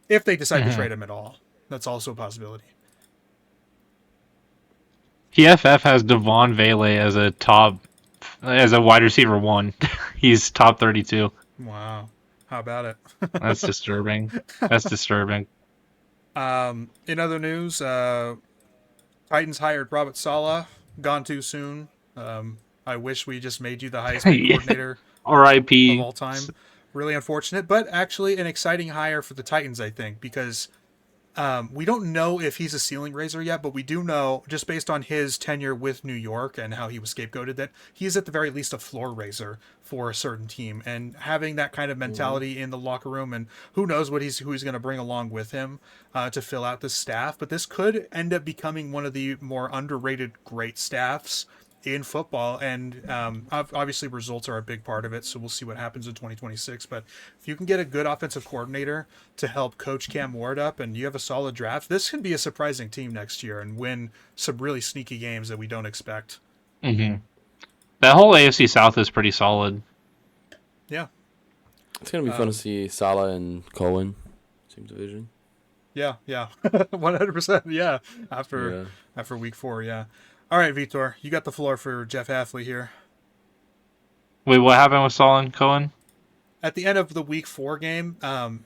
if they decide to trade him at all. That's also a possibility. PFF has Devon Vele as a wide receiver 1. He's top 32. Wow. How about it? That's disturbing. That's disturbing. In other news, Titans hired Robert Saleh. Gone too soon. I wish we just made you the highest paid coordinator of R.I.P. all time. Really unfortunate, but actually an exciting hire for the Titans, I think, because we don't know if he's a ceiling raiser yet, but we do know, just based on his tenure with New York and how he was scapegoated, that he is at the very least a floor raiser for a certain team. And having that kind of mentality in the locker room, and who knows who he's going to bring along with him to fill out the staff. But this could end up becoming one of the more underrated great staffs in football, and obviously results are a big part of it, so we'll see what happens in 2026. But if you can get a good offensive coordinator to help coach Cam Ward up and you have a solid draft, this can be a surprising team next year and win some really sneaky games that we don't expect. That whole AFC South is pretty solid. Yeah, it's gonna be fun to see Salah and Cohen same division. Yeah 100%. Yeah, after week 4. Yeah. All right, Vitor, you got the floor for Jeff Halfley here. Wait, what happened with Saul and Cohen? At the end of the week 4 game,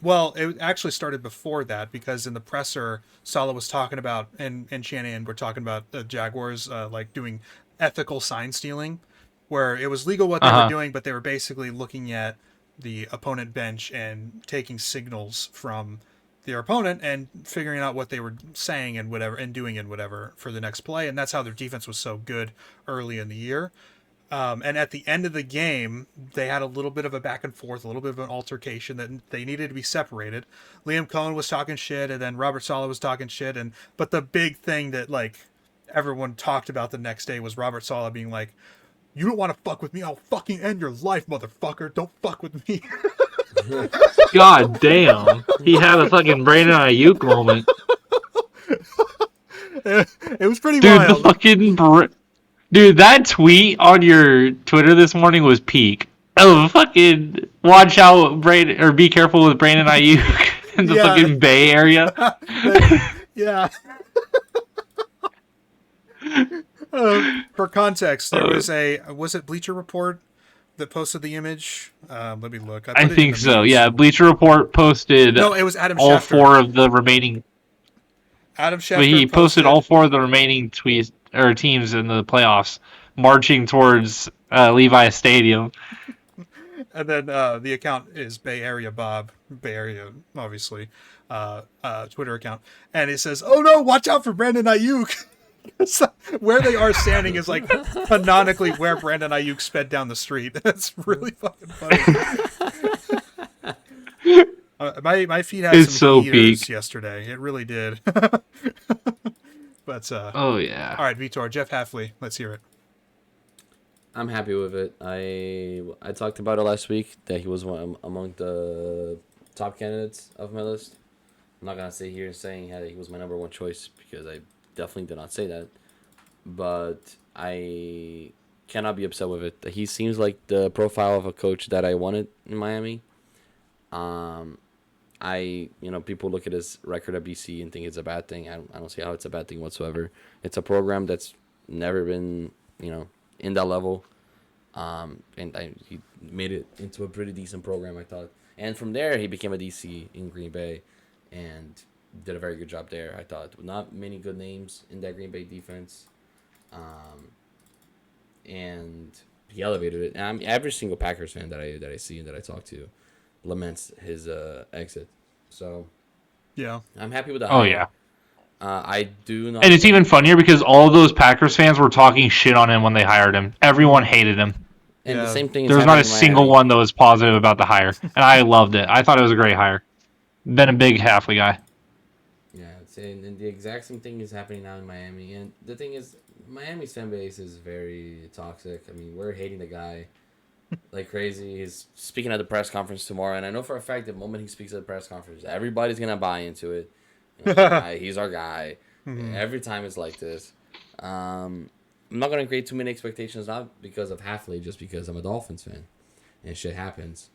well, it actually started before that, because in the presser, Salah was talking about, and Shanahan were talking about the Jaguars like doing ethical sign stealing, where it was legal what they were doing, but they were basically looking at the opponent bench and taking signals from their opponent and figuring out what they were saying and whatever, and doing and whatever for the next play. And that's how their defense was so good early in the year. And at the end of the game, they had a little bit of a back and forth, a little bit of an altercation that they needed to be separated. Liam Cohen was talking shit, and then Robert Saleh was talking shit. But the big thing that like everyone talked about the next day was Robert Saleh being like, "You don't want to fuck with me? I'll fucking end your life, motherfucker. Don't fuck with me." God damn. He had a fucking Brandon Ayuk moment. It was pretty Dude, wild. the fucking... Dude, that tweet on your Twitter this morning was peak. Oh, fucking watch out, Brandon, or be careful with Brandon Ayuk in the fucking Bay Area. Yeah. For context, there was it Bleacher Report that posted the image? Let me look. I think so. Yeah, Bleacher Report posted. No, it was Adam all Schefter. 4 of the remaining. Adam Schefter. But he posted all 4 of the remaining tweets or teams in the playoffs marching towards Levi Stadium. And then the account is Bay Area Bob, Bay Area, obviously, Twitter account, and it says, "Oh no, watch out for Brandon Ayuk." Where they are standing is like canonically where Brandon Ayuk sped down the street. That's really fucking funny. My feet had some heaters yesterday. It really did. But oh yeah. All right, Vitor, Jeff Halfley, let's hear it. I'm happy with it. I talked about it last week that he was one among the top candidates of my list. I'm not gonna sit here saying that he was my number 1 choice, because I definitely did not say that, but I cannot be upset with it. He seems like the profile of a coach that I wanted in Miami. People look at his record at BC and think it's a bad thing. I don't see how it's a bad thing whatsoever. It's a program that's never been, in that level. He made it into a pretty decent program, I thought. And from there, he became a DC in Green Bay and did a very good job there, I thought. Not many good names in that Green Bay defense. And he elevated it. And every single Packers fan that I see and that I talk to laments his exit. So yeah, I'm happy with that. Oh yeah. I do not. And it's even funnier because all of those Packers fans were talking shit on him when they hired him. Everyone hated him. And the same thing. There was not a single one that was positive about the hire, and I loved it. I thought it was a great hire. Been a big Halfley guy. Yeah, and the exact same thing is happening now in Miami. And the thing is, Miami's fan base is very toxic. I mean, we're hating the guy like crazy. He's speaking at the press conference tomorrow, and I know for a fact the moment he speaks at the press conference, everybody's gonna buy into it. He's our guy. Mm-hmm. Every time it's like this. I'm not gonna create too many expectations, not because of Halfley, just because I'm a Dolphins fan, and shit happens.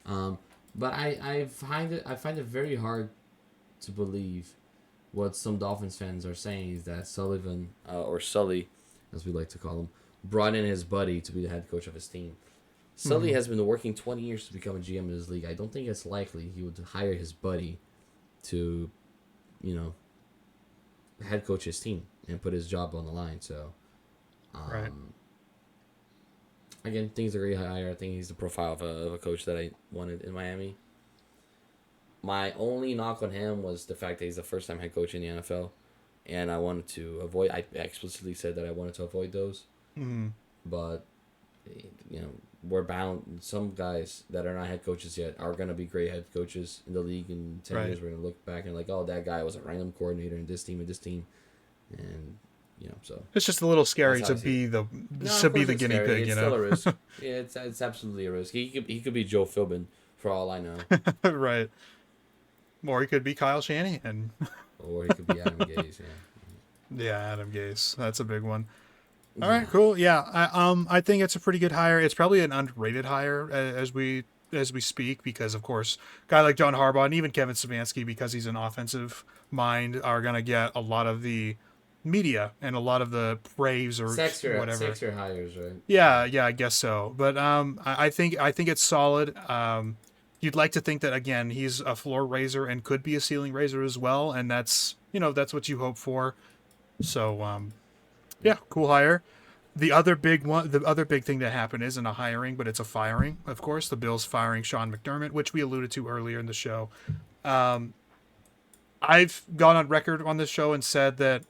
But I find it very hard to believe what some Dolphins fans are saying is that Sullivan, or Sully, as we like to call him, brought in his buddy to be the head coach of his team. Sully has been working 20 years to become a GM in this league. I don't think it's likely he would hire his buddy to, head coach his team and put his job on the line. So, Right. again, things are very higher. I think he's the profile of a coach that I wanted in Miami. My only knock on him was the fact that he's the first-time head coach in the NFL, and I wanted to avoid. I explicitly said that I wanted to avoid those, but we're bound. Some guys that are not head coaches yet are gonna be great head coaches in the league in 10 Right. years. We're gonna look back and like, oh, that guy was a random coordinator in this team and so. It's just a little scary That's how to I see be it. the No, to of be course the it's guinea scary. pig, It's you still a know. risk. Yeah, it's absolutely a risk. He could be Joe Philbin for all I know, Right. Or he could be Kyle Shanahan. or he could be Adam Gase. Yeah. Yeah, Adam Gase. That's a big one. All right, cool. Yeah, I think it's a pretty good hire. It's probably an underrated hire as we speak, because of course, a guy like John Harbaugh and even Kevin Stefanski, because he's an offensive mind, are gonna get a lot of the media and a lot of the praise or whatever. Sexier hires, right? Yeah, I guess so. But I think it's solid. You'd like to think that again he's a floor raiser and could be a ceiling raiser as well, and that's that's what you hope for. So yeah, cool hire. The other big thing that happened isn't a hiring, but it's a firing. Of course, the Bills firing Sean McDermott, which we alluded to earlier in the show. I've gone on record on this show and said that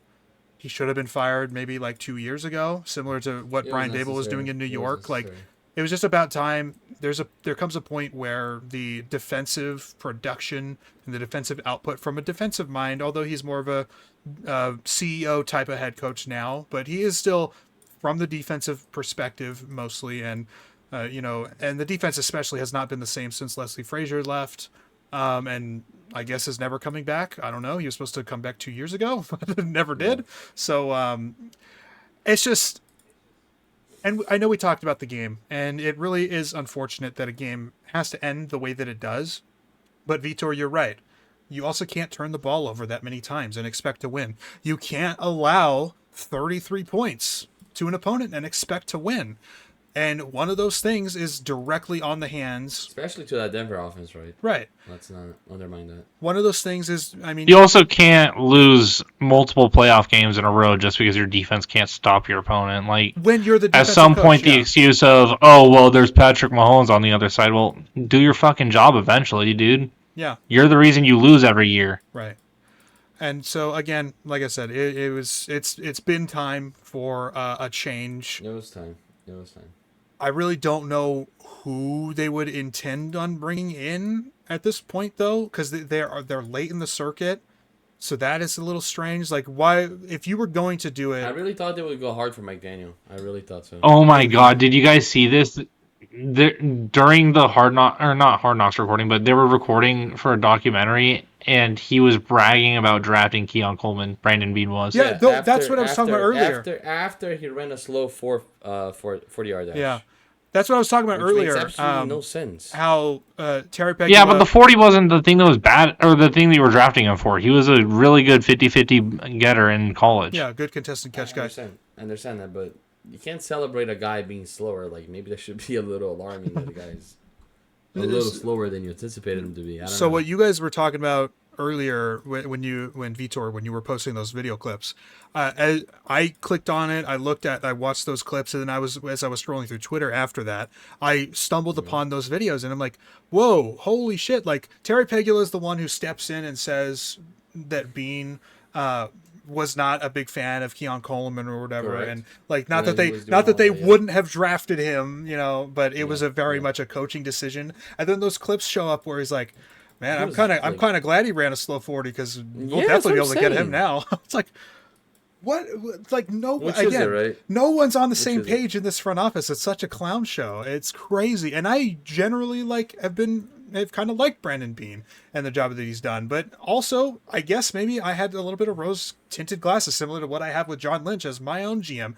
he should have been fired maybe like 2 years ago, similar to what Brian Dable was doing in New York. Like, it was just about time. There comes a point where the defensive production and the defensive output from a defensive mind, although he's more of a CEO type of head coach now, but he is still from the defensive perspective mostly, and and the defense especially has not been the same since Leslie Frazier left, and I guess is never coming back. I don't know. He was supposed to come back 2 years ago, but never did. So it's just. And I know we talked about the game, and it really is unfortunate that a game has to end the way that it does. But Vitor, you're right. You also can't turn the ball over that many times and expect to win. You can't allow 33 points to an opponent and expect to win. And one of those things is directly on the hands. Especially to that Denver offense, right? Right. Let's not undermine that. One of those things is, I mean... You also can't lose multiple playoff games in a row just because your defense can't stop your opponent. Like, when you're the at defensive some coach, point, yeah. the excuse of, oh, well, there's Patrick Mahomes on the other side. Well, do your fucking job eventually, dude. Yeah. You're the reason you lose every year. Right. And so again, like I said, it's been time for a change. It was time. I really don't know who they would intend on bringing in at this point, though, because they're late in the circuit, so that is a little strange. Like, why, if you were going to do it, I really thought they would go hard for Mike Daniel. I really thought so. Oh my God! Did you guys see this? During the not Hard Knocks recording, but they were recording for a documentary, and he was bragging about drafting Keon Coleman. Brandon Bean was. Yeah, that's what I was talking about earlier. After he ran a slow 40-yard dash. Yeah, that's what I was talking about Which earlier. makes absolutely no sense. How Terry Pegula... Yeah, but the 40 wasn't the thing that was bad, or the thing that you were drafting him for. He was a really good 50-50 getter in college. Yeah, good contested catch guy. I understand that, but you can't celebrate a guy being slower. Like, maybe that should be a little alarming that the guy's a little slower than you anticipated him to be. I don't know. What you guys were talking about earlier when Vitor, when you were posting those video clips, I clicked on it, I watched those clips, and then as I was scrolling through Twitter after that, I stumbled upon those videos, and I'm like, whoa, holy shit. Like, Terry Pegula is the one who steps in and says that Bean was not a big fan of Keon Coleman or whatever. Correct. And like, And not that they yeah. wouldn't have drafted him, but it was a very much a coaching decision. And then those clips show up where he's like, man, I'm kind of glad he ran a slow 40 because we'll definitely be able to get him now. It's like, what? It's like, no, Which again, is it, right? no one's on the same page in this front office. It's such a clown show. It's crazy. And I generally have kind of liked Brandon Bean and the job that he's done. But also, I guess maybe I had a little bit of rose-tinted glasses, similar to what I have with John Lynch as my own GM.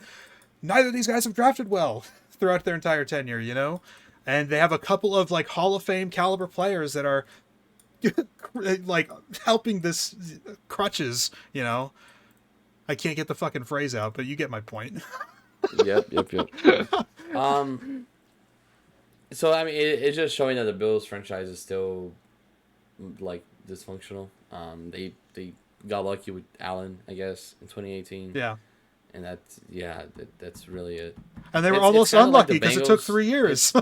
Neither of these guys have drafted well throughout their entire tenure, And they have a couple of like Hall of Fame caliber players that are like helping this crutches, you know. I can't get the fucking phrase out, but you get my point. Yep. So I mean, it's just showing that the Bills franchise is still like dysfunctional. They got lucky with Allen, I guess, in 2018. Yeah. And that's really it. And they were It's almost kinda like the unlucky because it took Bengals. 3 years.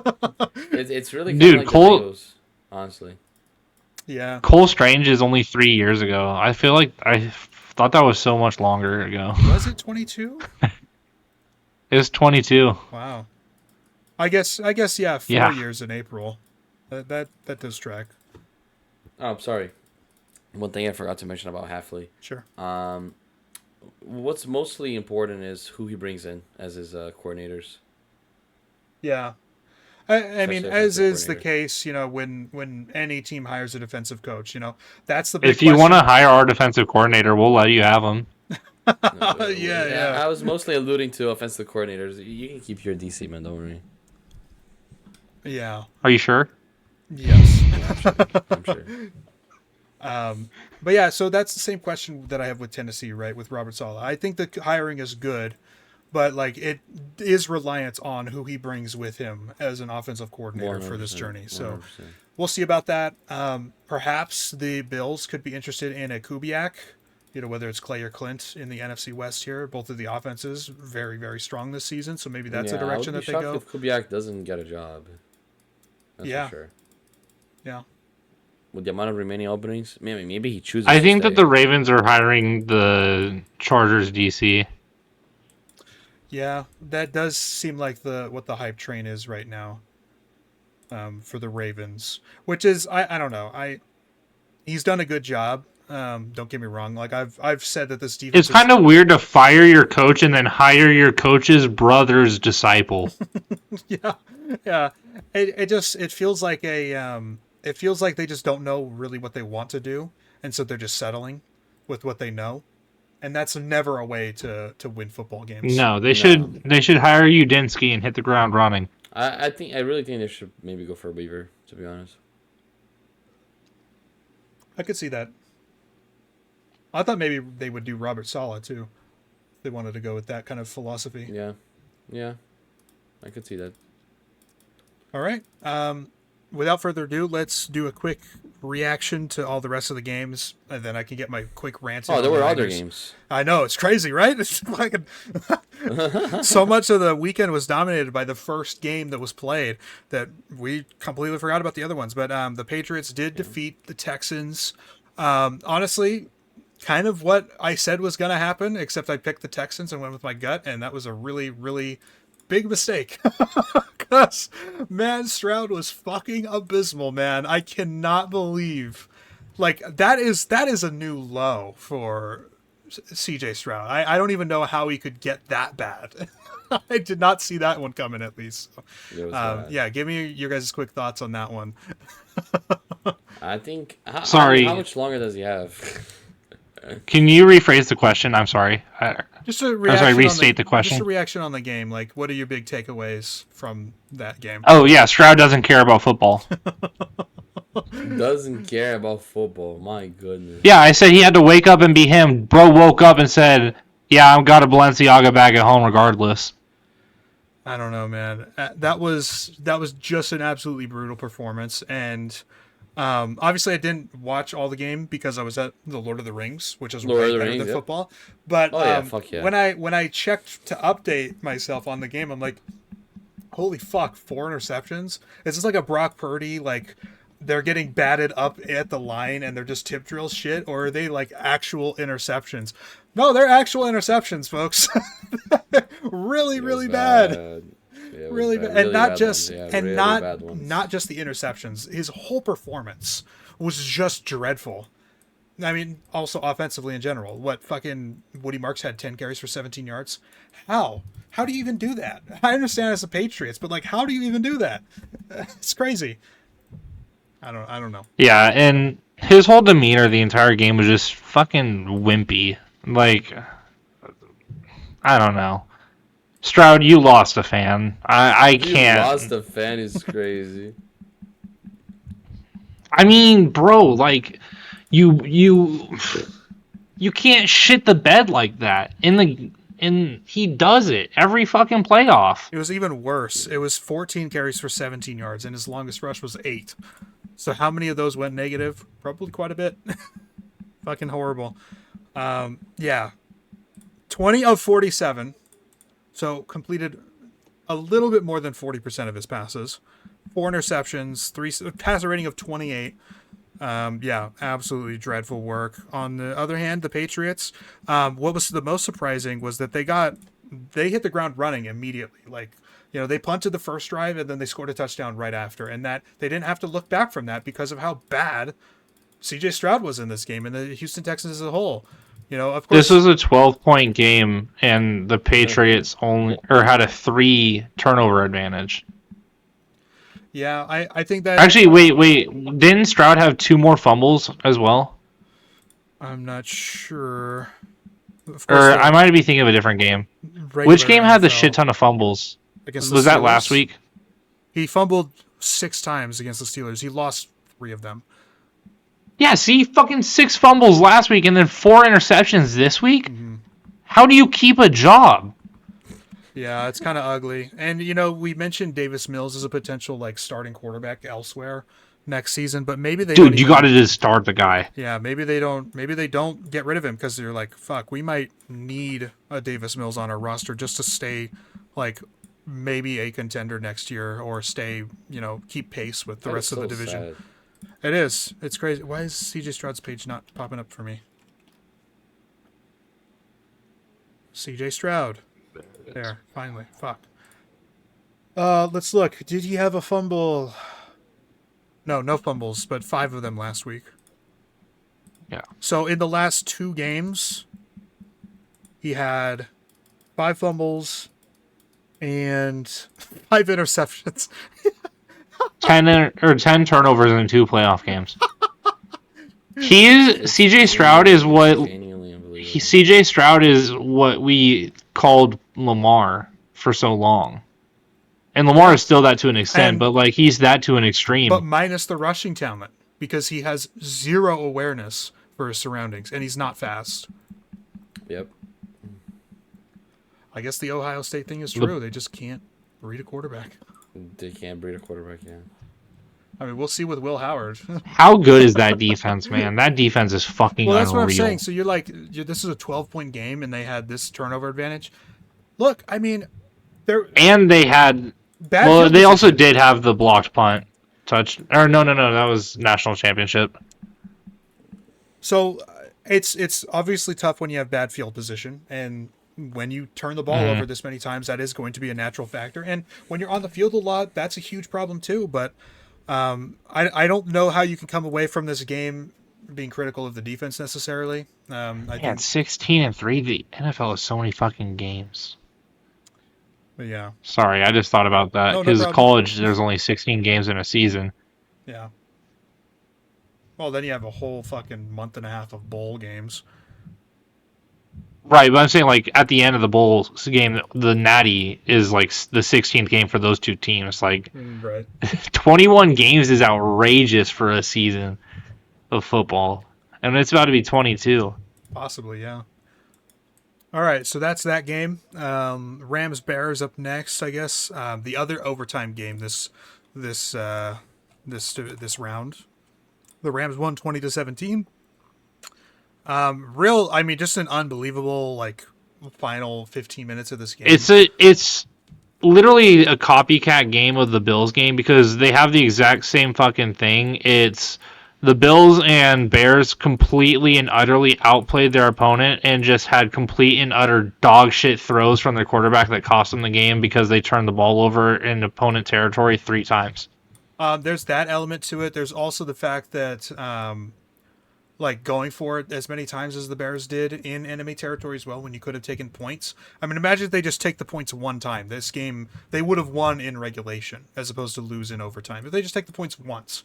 It's really kind Dude, of like Cole- the Bengals, honestly. Yeah. Cole Strange is only 3 years ago. I feel like I thought that was so much longer ago. Was it 22? It was 22. Wow. I guess yeah, 4 Yeah. years in April. That does track. Oh, I'm sorry. One thing I forgot to mention about Halfley. Sure. What's mostly important is who he brings in as his coordinators. Yeah. I mean, Especially as offensive is the coordinator. case, you know, when any team hires a defensive coach, you know, that's the big If you question. want to hire our defensive coordinator, we'll let you have him. Yeah. I was mostly alluding to offensive coordinators. You can keep your DC, man. Don't worry. Yeah. Are you sure? Yes. I'm sure. But yeah, so that's the same question that I have with Tennessee, right? With Robert Saleh. I think the hiring is good, but like it is reliant on who he brings with him as an offensive coordinator for this 100%, journey. So 100%. we'll see about that. Perhaps the Bills could be interested in a Kubiak, you know, whether it's Clay or Clint in the NFC West here. Both of the offenses very, very strong this season. So maybe that's a direction I would that be they shocked go. if Kubiak doesn't get a job. That's Yeah. for sure. Yeah. With the amount of remaining openings, maybe he chooses. I to think that stay. the Ravens are hiring the Chargers DC. Yeah, that does seem like what the hype train is right now, for the Ravens. Which is I don't know. He's done a good job. Don't get me wrong. Like I've said that this defense It's kind of weird to fire your coach and then hire your coach's brother's disciple. yeah, yeah. It feels like it feels like they just don't know really what they want to do, and so they're just settling with what they know, and that's never a way to win football games. No, they should hire Udinsky and hit the ground running. I really think they should maybe go for a Weaver. To be honest. I could see that. I thought maybe they would do Robert Saleh too. They wanted to go with that kind of philosophy. Yeah, I could see that. All right. Without further ado, let's do a quick reaction to all the rest of the games, and then I can get my quick rant. Oh, there were other Niners. games. I know, it's crazy, right? It's like so much of the weekend was dominated by the first game that was played that we completely forgot about the other ones. But the Patriots did defeat the Texans. Honestly, kind of what I said was going to happen, except I picked the Texans and went with my gut, and that was a really, really big mistake. Because, man, Stroud was fucking abysmal, man. I cannot believe. Like, that is a new low for CJ Stroud. I don't even know how he could get that bad. I did not see that one coming, at least. It was bad. Yeah, give me your guys' quick thoughts on that one. I think. Sorry. How much longer does he have? Can you rephrase the question? I'm sorry. Just a reaction. Restate the question. Just a reaction on the game. Like, what are your big takeaways from that game? Oh yeah, Stroud doesn't care about football. Doesn't care about football. My goodness. Yeah, I said he had to wake up and be him. Bro woke up and said, "Yeah, I've got a Balenciaga bag at home regardless." I don't know, man. That was just an absolutely brutal performance, and obviously I didn't watch all the game because I was at the Lord of the Rings, which is Lord way of the better Rings, than yep. football. But Oh, yeah, fuck yeah. when I checked to update myself on the game, I'm like, holy fuck, 4 interceptions. Is this like a Brock Purdy, like they're getting batted up at the line and they're just tip drill shit, or are they like actual interceptions? No, they're actual interceptions, folks. really, really bad. Yeah, it was Really bad. really And not bad just ones. Yeah, and really not bad ones. not just the interceptions. His whole performance was just dreadful. I mean, also offensively in general. What fucking Woody Marks had 10 carries for 17 yards? How? How do you even do that? I understand it's the Patriots, but like, how do you even do that? It's crazy. I don't know. Yeah, and his whole demeanor the entire game was just fucking wimpy. Like, I don't know. Stroud, you lost a fan. I You can't. lost a fan is crazy. I mean, bro, like you can't shit the bed like that. And he does it every fucking playoff. It was even worse. It was 14 carries for 17 yards, and his longest rush was 8. So how many of those went negative? Probably quite a bit. Fucking horrible. Yeah. 20 of 47. So completed a little bit more than 40% of his passes. 4 interceptions, passer rating of 28. Yeah, absolutely dreadful work. On the other hand, the Patriots, what was the most surprising was that they hit the ground running immediately. Like, they punted the first drive and then they scored a touchdown right after, and that they didn't have to look back from that because of how bad CJ Stroud was in this game and the Houston Texans as a whole. Of course, This was a 12-point game, and the Patriots had a 3 turnover advantage. yeah, I think that Actually, wait. Didn't Stroud have 2 more fumbles as well? I'm not sure. Of Or course, I might be thinking of a different game. regular Which game had the NFL shit ton of fumbles? against the Was that Steelers. last week? He fumbled 6 times against the Steelers. He lost 3 of them. Yeah, see, fucking 6 fumbles last week and then 4 interceptions this week? Mm-hmm. How do you keep a job? Yeah, it's kind of ugly. And we mentioned Davis Mills as a potential starting quarterback elsewhere next season, but maybe they don't Dude, you even- got to just start the guy. Yeah, maybe they don't get rid of him because they're like, fuck, we might need a Davis Mills on our roster just to stay maybe a contender next year or stay, keep pace with the rest of the division. Sad. It is. It's crazy. Why is CJ Stroud's page not popping up for me? CJ Stroud. There, finally. Fuck. Let's look. Did he have a fumble? No fumbles, but 5 of them last week. Yeah. So in the last 2 games, he had 5 fumbles and 5 interceptions. 10 turnovers in 2 playoff games. CJ Stroud is what Genuinely unbelievable. CJ Stroud is what we called Lamar for so long. And Lamar is still that to an extent, And- but he's that to an extreme. But minus the rushing talent because he has 0 awareness for his surroundings and he's not fast. Yep. I guess the Ohio State thing is true. They just can't read a quarterback. They can't breed a quarterback, yeah. I mean, we'll see with Will Howard. How good is that defense, man? That defense is fucking Well, that's unreal. what I'm saying. So this is a 12-point game, and they had this turnover advantage. Look, I mean, they're And they had bad. well, field they also position. did have the blocked punt touch. Or no, that was national championship. So it's obviously tough when you have bad field position, and when you turn the ball over this many times, that is going to be a natural factor. And when you're on the field a lot, that's a huge problem too. But I don't know how you can come away from this game being critical of the defense necessarily. I Man, think, 16-3. The NFL has so many fucking games. but yeah, Sorry, I just thought about that No because problem. college there's only 16 games in a season. yeah. Well, then you have a whole fucking month and a half of bowl games. Right, but I'm saying at the end of the bowl game, the Natty is the 16th game for those 2 teams. Right. 21 games is outrageous for a season of football, and it's about to be 22. Possibly, yeah. All right, so that's that game. Rams Bears up next, I guess. The other overtime game this round. The Rams won 20-17. Just an unbelievable final 15 minutes of this game. It's literally a copycat game of the Bills game because they have the exact same fucking thing. It's the Bills and Bears completely and utterly outplayed their opponent and just had complete and utter dog shit throws from their quarterback that cost them the game because they turned the ball over in opponent territory 3 times. There's that element to it. There's also the fact that going for it as many times as the Bears did in enemy territory as well when you could have taken points. I mean, imagine if they just take the points one time. This game, they would have won in regulation as opposed to lose in overtime. If they just take the points once.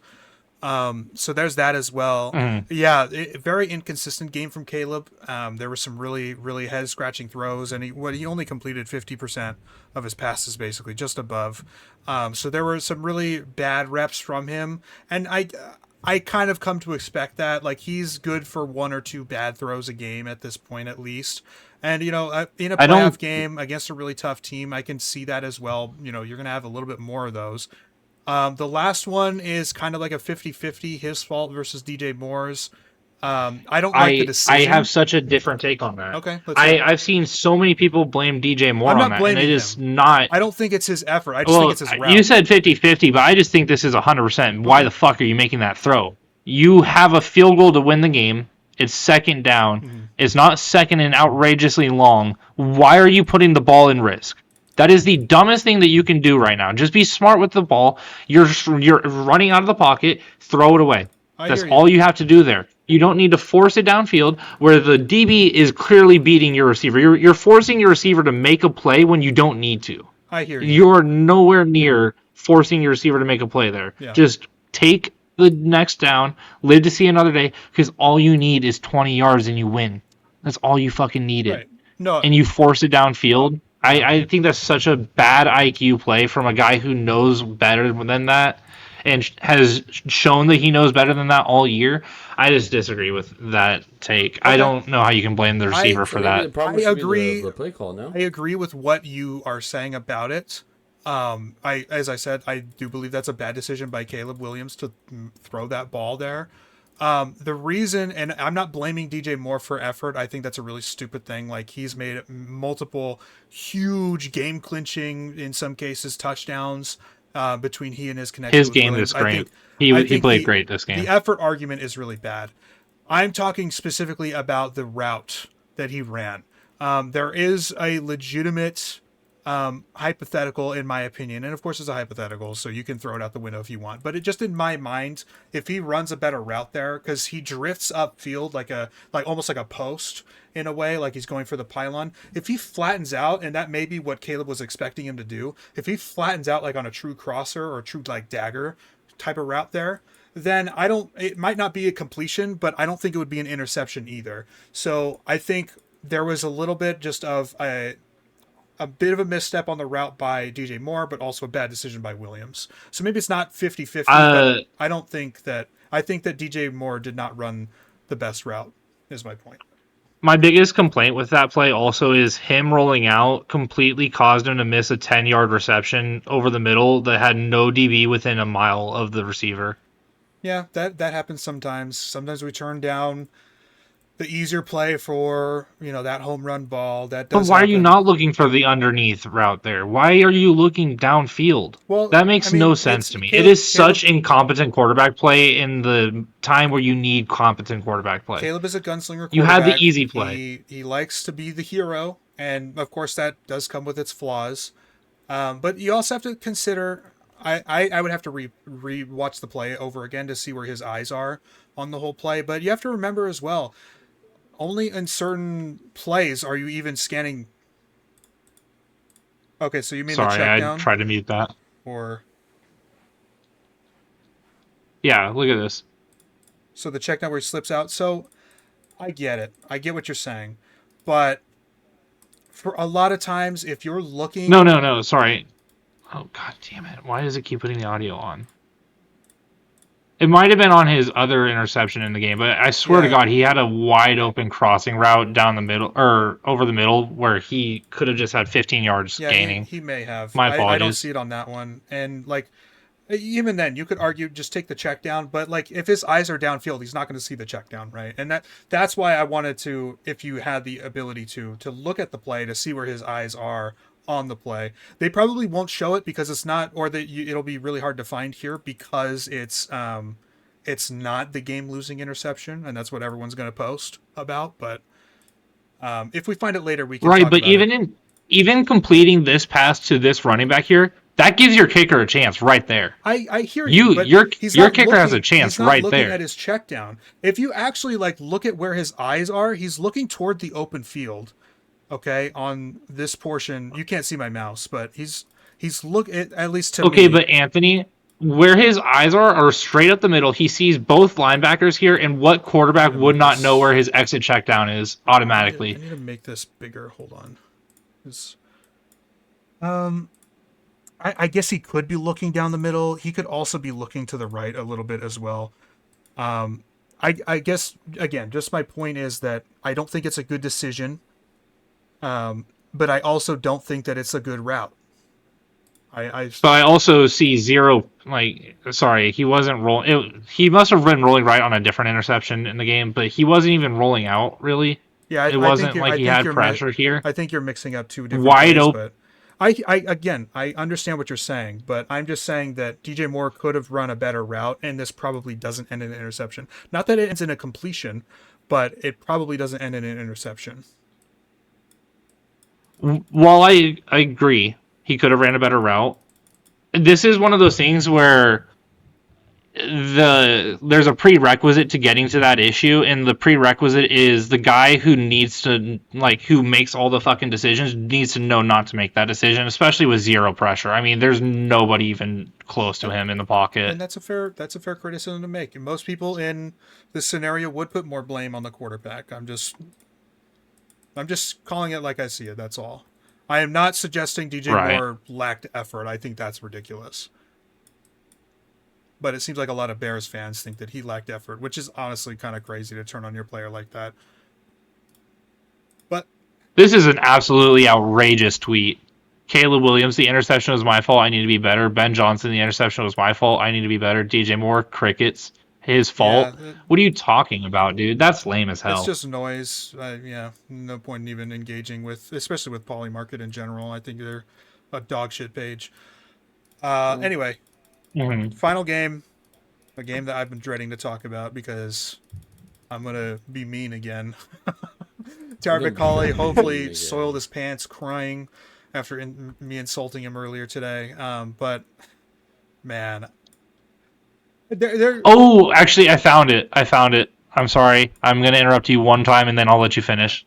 So there's that as well. Mm-hmm. Yeah, very inconsistent game from Caleb. There were some really, really head-scratching throws, and he only completed 50% of his passes, basically, just above. So there were some really bad reps from him, and I kind of come to expect that. Like, he's good for 1 or 2 bad throws a game at this point, at least. And, in a I playoff don't. game against a really tough team, I can see that as well. You're going to have a little bit more of those. The last one is kind of like a 50-50, his fault versus DJ Moore's. I don't like the I have decision. such a different take on that. Okay, let's hear it. I've seen so many people blame DJ Moore I'm on not that, and it blaming is him. not. I don't think it's his effort. I just think Well, it's his you route. said 50-50, but I just think this is 100%. Why Okay. the fuck are you making that throw? You have a field goal to win the game. It's second down. Mm-hmm. It's not second and outrageously long. Why are you putting the ball in risk? That is the dumbest thing that you can do right now. Just be smart with the ball. You're running out of the pocket. Throw it away. I That's hear you. all you have to do there. You don't need to force it downfield where the DB is clearly beating your receiver. You're forcing your receiver to make a play when you don't need to. I hear you. You're nowhere near forcing your receiver to make a play there. Yeah. Just take the next down, live to see another day, because all you need is 20 yards and you win. That's all you fucking needed. Right. No, And you force it downfield. I think that's such a bad IQ play from a guy who knows better than that and has shown that he knows better than that all year. I just disagree with that take. I don't know how you can blame the receiver for Maybe the that. problem I should be agree. the play call, no? I agree with what you are saying about it. As I said, I do believe that's a bad decision by Caleb Williams to throw that ball there. The reason, and I'm not blaming DJ Moore for effort. I think that's a really stupid thing. Like, he's made multiple huge game clinching, in some cases, touchdowns between he and his connection. His with game Williams. is great. I He think played great this game. The effort argument is really bad. I'm talking specifically about the route that he ran. There is a legitimate hypothetical, in my opinion, and of course it's a hypothetical, so you can throw it out the window if you want. But it just, in my mind, if he runs a better route there, because he drifts upfield like almost like a post in a way, like he's going for the pylon. If he flattens out, and that may be what Caleb was expecting him to do, if he flattens out like on a true crosser or a true like dagger type of route there, then it might not be a completion, but I don't think it would be an interception either. So I think there was a little bit just of a bit of a misstep on the route by DJ Moore, but also a bad decision by Williams. So maybe it's not 50-50, but I think that DJ Moore did not run the best route, is my point. My biggest complaint with that play also is him rolling out completely caused him to miss a 10-yard reception over the middle that had no DB within a mile of the receiver. Yeah, that happens sometimes. Sometimes we turn down the easier play for, that home run ball. That does But why are you happen. not looking for the underneath route there? Why are you looking downfield? Well, that makes I mean, no sense to me. Caleb, it is such incompetent quarterback play in the time where you need competent quarterback play. Caleb is a gunslinger quarterback. You had the easy play. He likes to be the hero, and of course that does come with its flaws. But you also have to consider, I would have to re-watch the play over again to see where his eyes are on the whole play. But you have to remember as well, only in certain plays are you even scanning. Okay, so you mean the check Sorry, down? I tried to mute that. Or yeah, look at this. So the check down where he slips out. So I get it. I get what you're saying. But for a lot of times, if you're looking... No, sorry. Oh, god damn it. Why does it keep putting the audio on? It might have been on his other interception in the game, but I swear to God, he had a wide open crossing route down the middle, or over the middle, where he could have just had 15 yards gaining. He may have. My apologies. I don't see it on that one. And, even then, you could argue just take the check down, but, if his eyes are downfield, he's not going to see the check down, right? And that's why I wanted to, if you had the ability to look at the play to see where his eyes are on the play. They probably won't show it because it's not, or it'll be really hard to find here because it's not the game-losing interception, and that's what everyone's going to post about. But if we find it later, we can right. talk But about even completing this pass to this running back here, that gives your kicker a chance right there. I hear you. But your he's your not kicker has a looking- chance he's not right looking there. at his check down. If you actually look at where his eyes are, he's looking toward the open field. Okay, on this portion, you can't see my mouse, but he's at least to me. Okay, but Anthony, where his eyes are straight up the middle. He sees both linebackers here, and what quarterback would not know where his exit check down is automatically? I need to make this bigger. Hold on. I guess he could be looking down the middle. He could also be looking to the right a little bit as well. I guess again, just my point is that I don't think it's a good decision, but I also don't think that it's a good route. I But I also see zero. Like, sorry, he wasn't rolling. He must have been rolling right on a different interception in the game, but he wasn't even rolling out really. Yeah, It wasn't like he had pressure here. I think you're mixing up two different Wide plays, open. but I again, I understand what you're saying, but I'm just saying that DJ Moore could have run a better route, and this probably doesn't end in an interception. Not that it ends in a completion, but it probably doesn't end in an interception. While I agree, he could have ran a better route. This is one of those things where there's a prerequisite to getting to that issue, and the prerequisite is the guy who needs to, like, who makes all the fucking decisions needs to know not to make that decision, especially with zero pressure. I mean, there's nobody even close to him in the pocket. And that's a fair criticism to make. And most people in this scenario would put more blame on the quarterback. I'm just calling it like I see it. That's all. I am not suggesting DJ Right. Moore lacked effort. I think that's ridiculous. But it seems like a lot of Bears fans think that he lacked effort, which is honestly kind of crazy to turn on your player like that. But This is an absolutely outrageous tweet. Caleb Williams, the interception was my fault. I need to be better. Ben Johnson, the interception was my fault. I need to be better. DJ Moore, crickets, his fault. yeah, What are you talking about, dude? That's lame as hell. it's just noise. Yeah, no point in even engaging with, especially with Polymarket in general. I think they're a dog shit page. Anyway, final game, a game that I've been dreading to talk about because I'm gonna be mean again. Tara McCauley hopefully soiled his pants crying after me insulting him earlier today. But man, they're Oh, actually, I found it. I'm sorry. I'm going to interrupt you one time, and then I'll let you finish.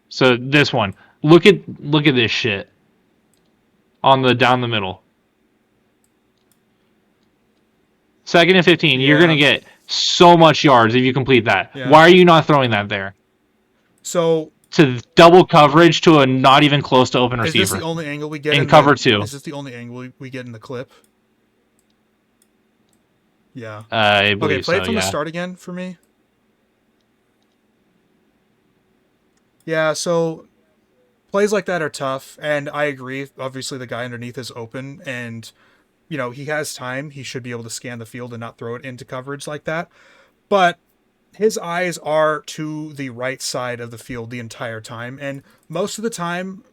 So this one. Look at this shit. On the down the middle. 2nd and 15. You're Yeah. going to get so much yards if you complete that. Yeah. Why are you not throwing that there? so. To double coverage to a not even close to open Is receiver. this the only angle we get In in cover two. Is this the only angle we get in the clip? Yeah. I believe Okay, play so, it from yeah. the start again for me. Yeah, so plays like that are tough, and I agree. Obviously, the guy underneath is open, and he has time. He should be able to scan the field and not throw it into coverage like that. But his eyes are to the right side of the field the entire time, and most of the time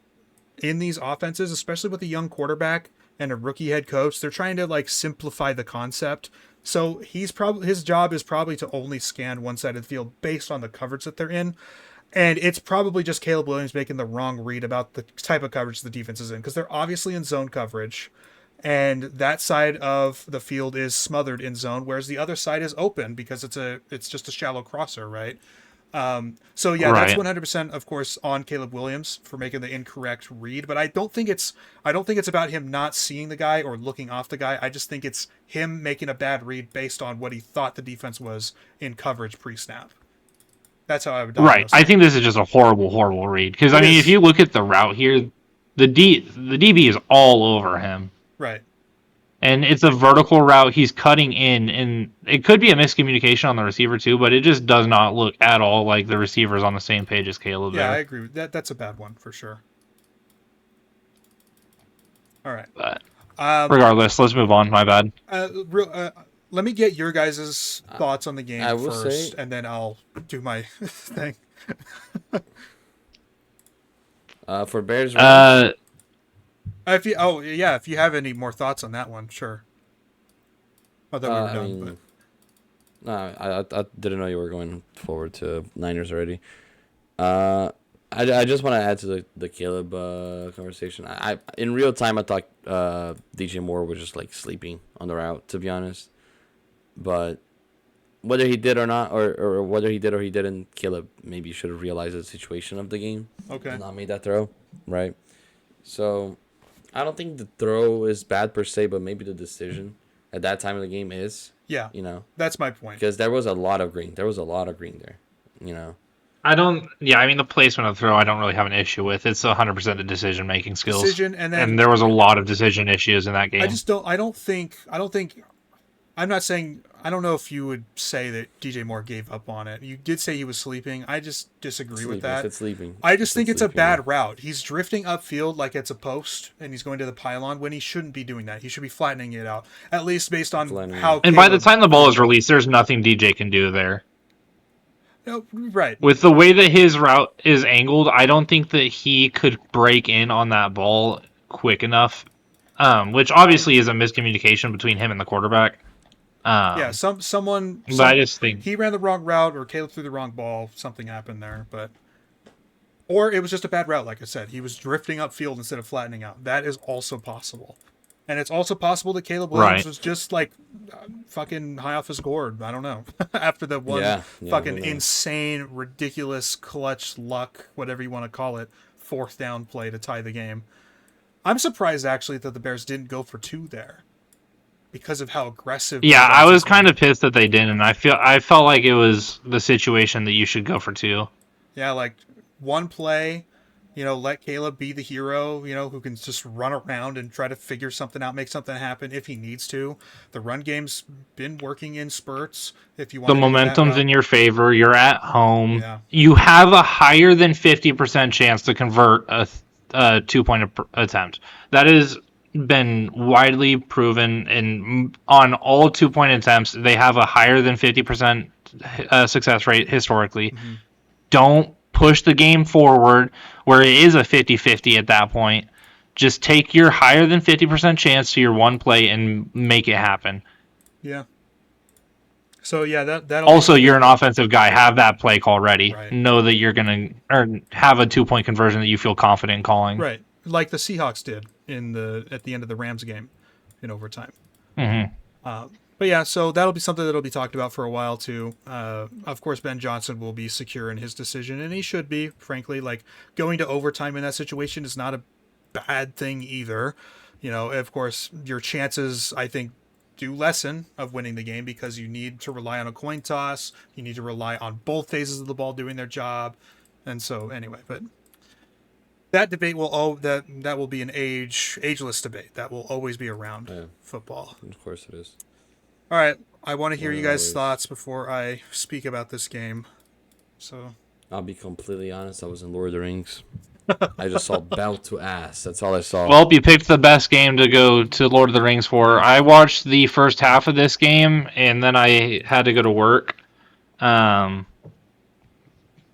in these offenses, especially with a young quarterback and a rookie head coach, they're trying to like simplify the concept. So his job is probably to only scan one side of the field based on the coverage that they're in. And it's probably just Caleb Williams making the wrong read about the type of coverage the defense is in, because they're obviously in zone coverage, and that side of the field is smothered in zone, whereas the other side is open because it's just a shallow crosser, right? So yeah, that's Right. 100% of course on Caleb Williams for making the incorrect read, but I don't think it's about him not seeing the guy or looking off the guy. I just think it's him making a bad read based on what he thought the defense was in coverage pre-snap. That's how I would Right. diagnose I it. think this is just a horrible, horrible read. Because, I It mean, is. if you look at the route here, the DB is all over him. Right. And it's a vertical route. He's cutting in, and it could be a miscommunication on the receiver too, but it just does not look at all like the receiver's on the same page as Caleb Yeah, I there. agree with that. That's a bad one for sure. All right. But Um, regardless, let's move on. My bad. let me get your guys' thoughts on the game I will first, say- and then I'll do my thing. For Bears, If you have any more thoughts on that one, sure. I thought we were done, but no, I didn't know you were going forward to Niners already. I just want to add to the Caleb conversation. I in real time I thought DJ Moore was just like sleeping on the route, to be honest. But whether he did or not, or whether he did or he didn't, Caleb maybe should have realized the situation of the game okay. and not made that throw, right? So I don't think the throw is bad per se, but maybe the decision at that time of the game is, Yeah, you know, that's my point. because there was a lot of green. There was a lot of green there, you know. I mean, the placement of the throw, I don't really have an issue with. It's 100% the decision making skills. Decision, and then And there was a lot of decision issues in that game. I don't think I'm not saying I don't know if you would say that DJ Moore gave up on it. You did say he was sleeping. I just disagree with Sleeping. If that. it's sleeping. I just If think it's a sleeping, yeah. bad route. He's drifting upfield like it's a post, and he's going to the pylon when he shouldn't be doing that. He should be flattening it out, at least based on Flattening how. it. And by the Caleb time the ball is handled it. released, there's nothing DJ can do there. No, right. With the way that his route is angled, I don't think that he could break in on that ball quick enough. Which obviously is a miscommunication between him and the quarterback. Yeah, But some I just think he ran the wrong route or Caleb threw the wrong ball. Something happened there, or it was just a bad route. Like I said, he was drifting upfield instead of flattening out. That is also possible, and it's also possible that Caleb Williams Right. was just like fucking high off his gourd. I don't know. After the one Yeah, fucking who knows? insane, ridiculous clutch luck, whatever you want to call it, 4th down play to tie the game. I'm surprised actually that the Bears didn't go for 2 there because of how aggressive. yeah, the I was Ravens kind were. of pissed that they didn't. And I felt like it was the situation that you should go for 2. Yeah, like one play, let Caleb be the hero, who can just run around and try to figure something out, make something happen if he needs to. The run game's been working in spurts. If you want The to do that momentum's route. in your favor. You're at home. Yeah. You have a higher than 50% chance to convert a 2-point attempt. That has been widely proven, and on all 2-point attempts, they have a higher than 50% success rate historically. Mm-hmm. Don't push the game forward where it is a 50-50 at that point. Just take your higher than 50% chance to your one play and make it happen. Yeah. So yeah, that Also, you're an offensive guy. Have that play call ready. Right. Know that you're going to or have a 2-point conversion that you feel confident in calling. right, like the Seahawks did at the end of the Rams game in overtime. Mm-hmm. But yeah, so that'll be something that'll be talked about for a while too. Of course, Ben Johnson will be secure in his decision, and he should be. Frankly, like going to overtime in that situation is not a bad thing either. Of course, your chances, I think, do lessen of winning the game because you need to rely on a coin toss. You need to rely on both phases of the ball doing their job, and so anyway, but. That debate that will be an ageless debate that will always be around football. Of course it is. All right, I want to hear you guys' Always. thoughts before I speak about this game. So, I'll be completely honest. I was in Lord of the Rings. I just saw belt to ass. That's all I saw. Well, you picked the best game to go to Lord of the Rings for. I watched the first half of this game, and then I had to go to work.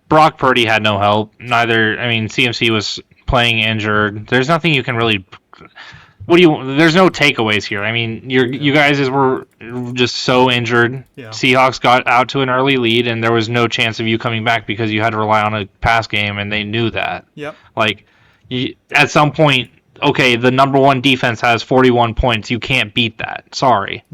Brock Purdy had no help. CMC was playing injured. There's nothing you can really. There's no takeaways here. I mean, you guys were just so injured. Yeah. Seahawks got out to an early lead, and there was no chance of you coming back because you had to rely on a pass game, and they knew that. yep. Like, at some point, okay, the number one defense has 41 points. You can't beat that. Sorry.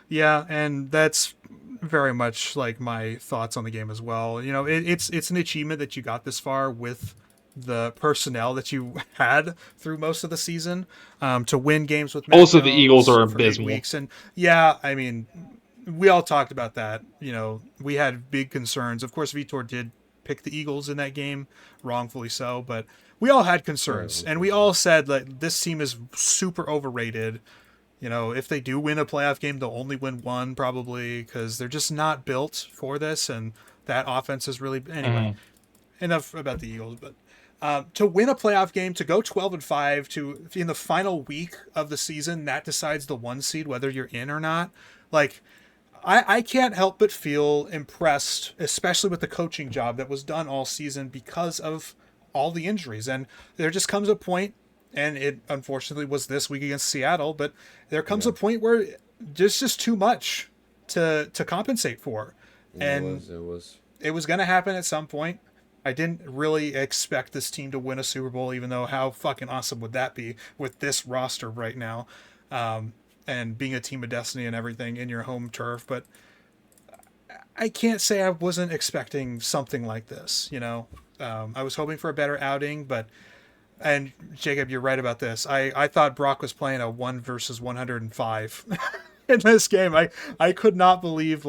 Yeah, and that's very much like my thoughts on the game as well. It's an achievement that you got this far with the personnel that you had through most of the season to win games with Mac Also, the Jones Eagles are for 8 abysmal. weeks. And yeah, I mean, we all talked about that. We had big concerns. Of course, Vitor did pick the Eagles in that game, wrongfully so, but we all had concerns, and we all said that this team is super overrated. If they do win a playoff game, they'll only win one probably because they're just not built for this, and that offense is really anyway. Enough about the Eagles, but to win a playoff game, to go 12-5, to in the final week of the season, that decides the 1 seed whether you're in or not. Like, I can't help but feel impressed, especially with the coaching job that was done all season because of all the injuries, and there just comes a point. And it unfortunately was this week against Seattle, but there comes a point where there's just too much to compensate for. And it was going to happen at some point. I didn't really expect this team to win a Super Bowl, even though how fucking awesome would that be with this roster right now, and being a team of destiny and everything in your home turf. But I can't say I wasn't expecting something like this. I was hoping for a better outing, but. And Jacob, you're right about this. I thought Brock was playing a 1 versus 105 in this game. I could not believe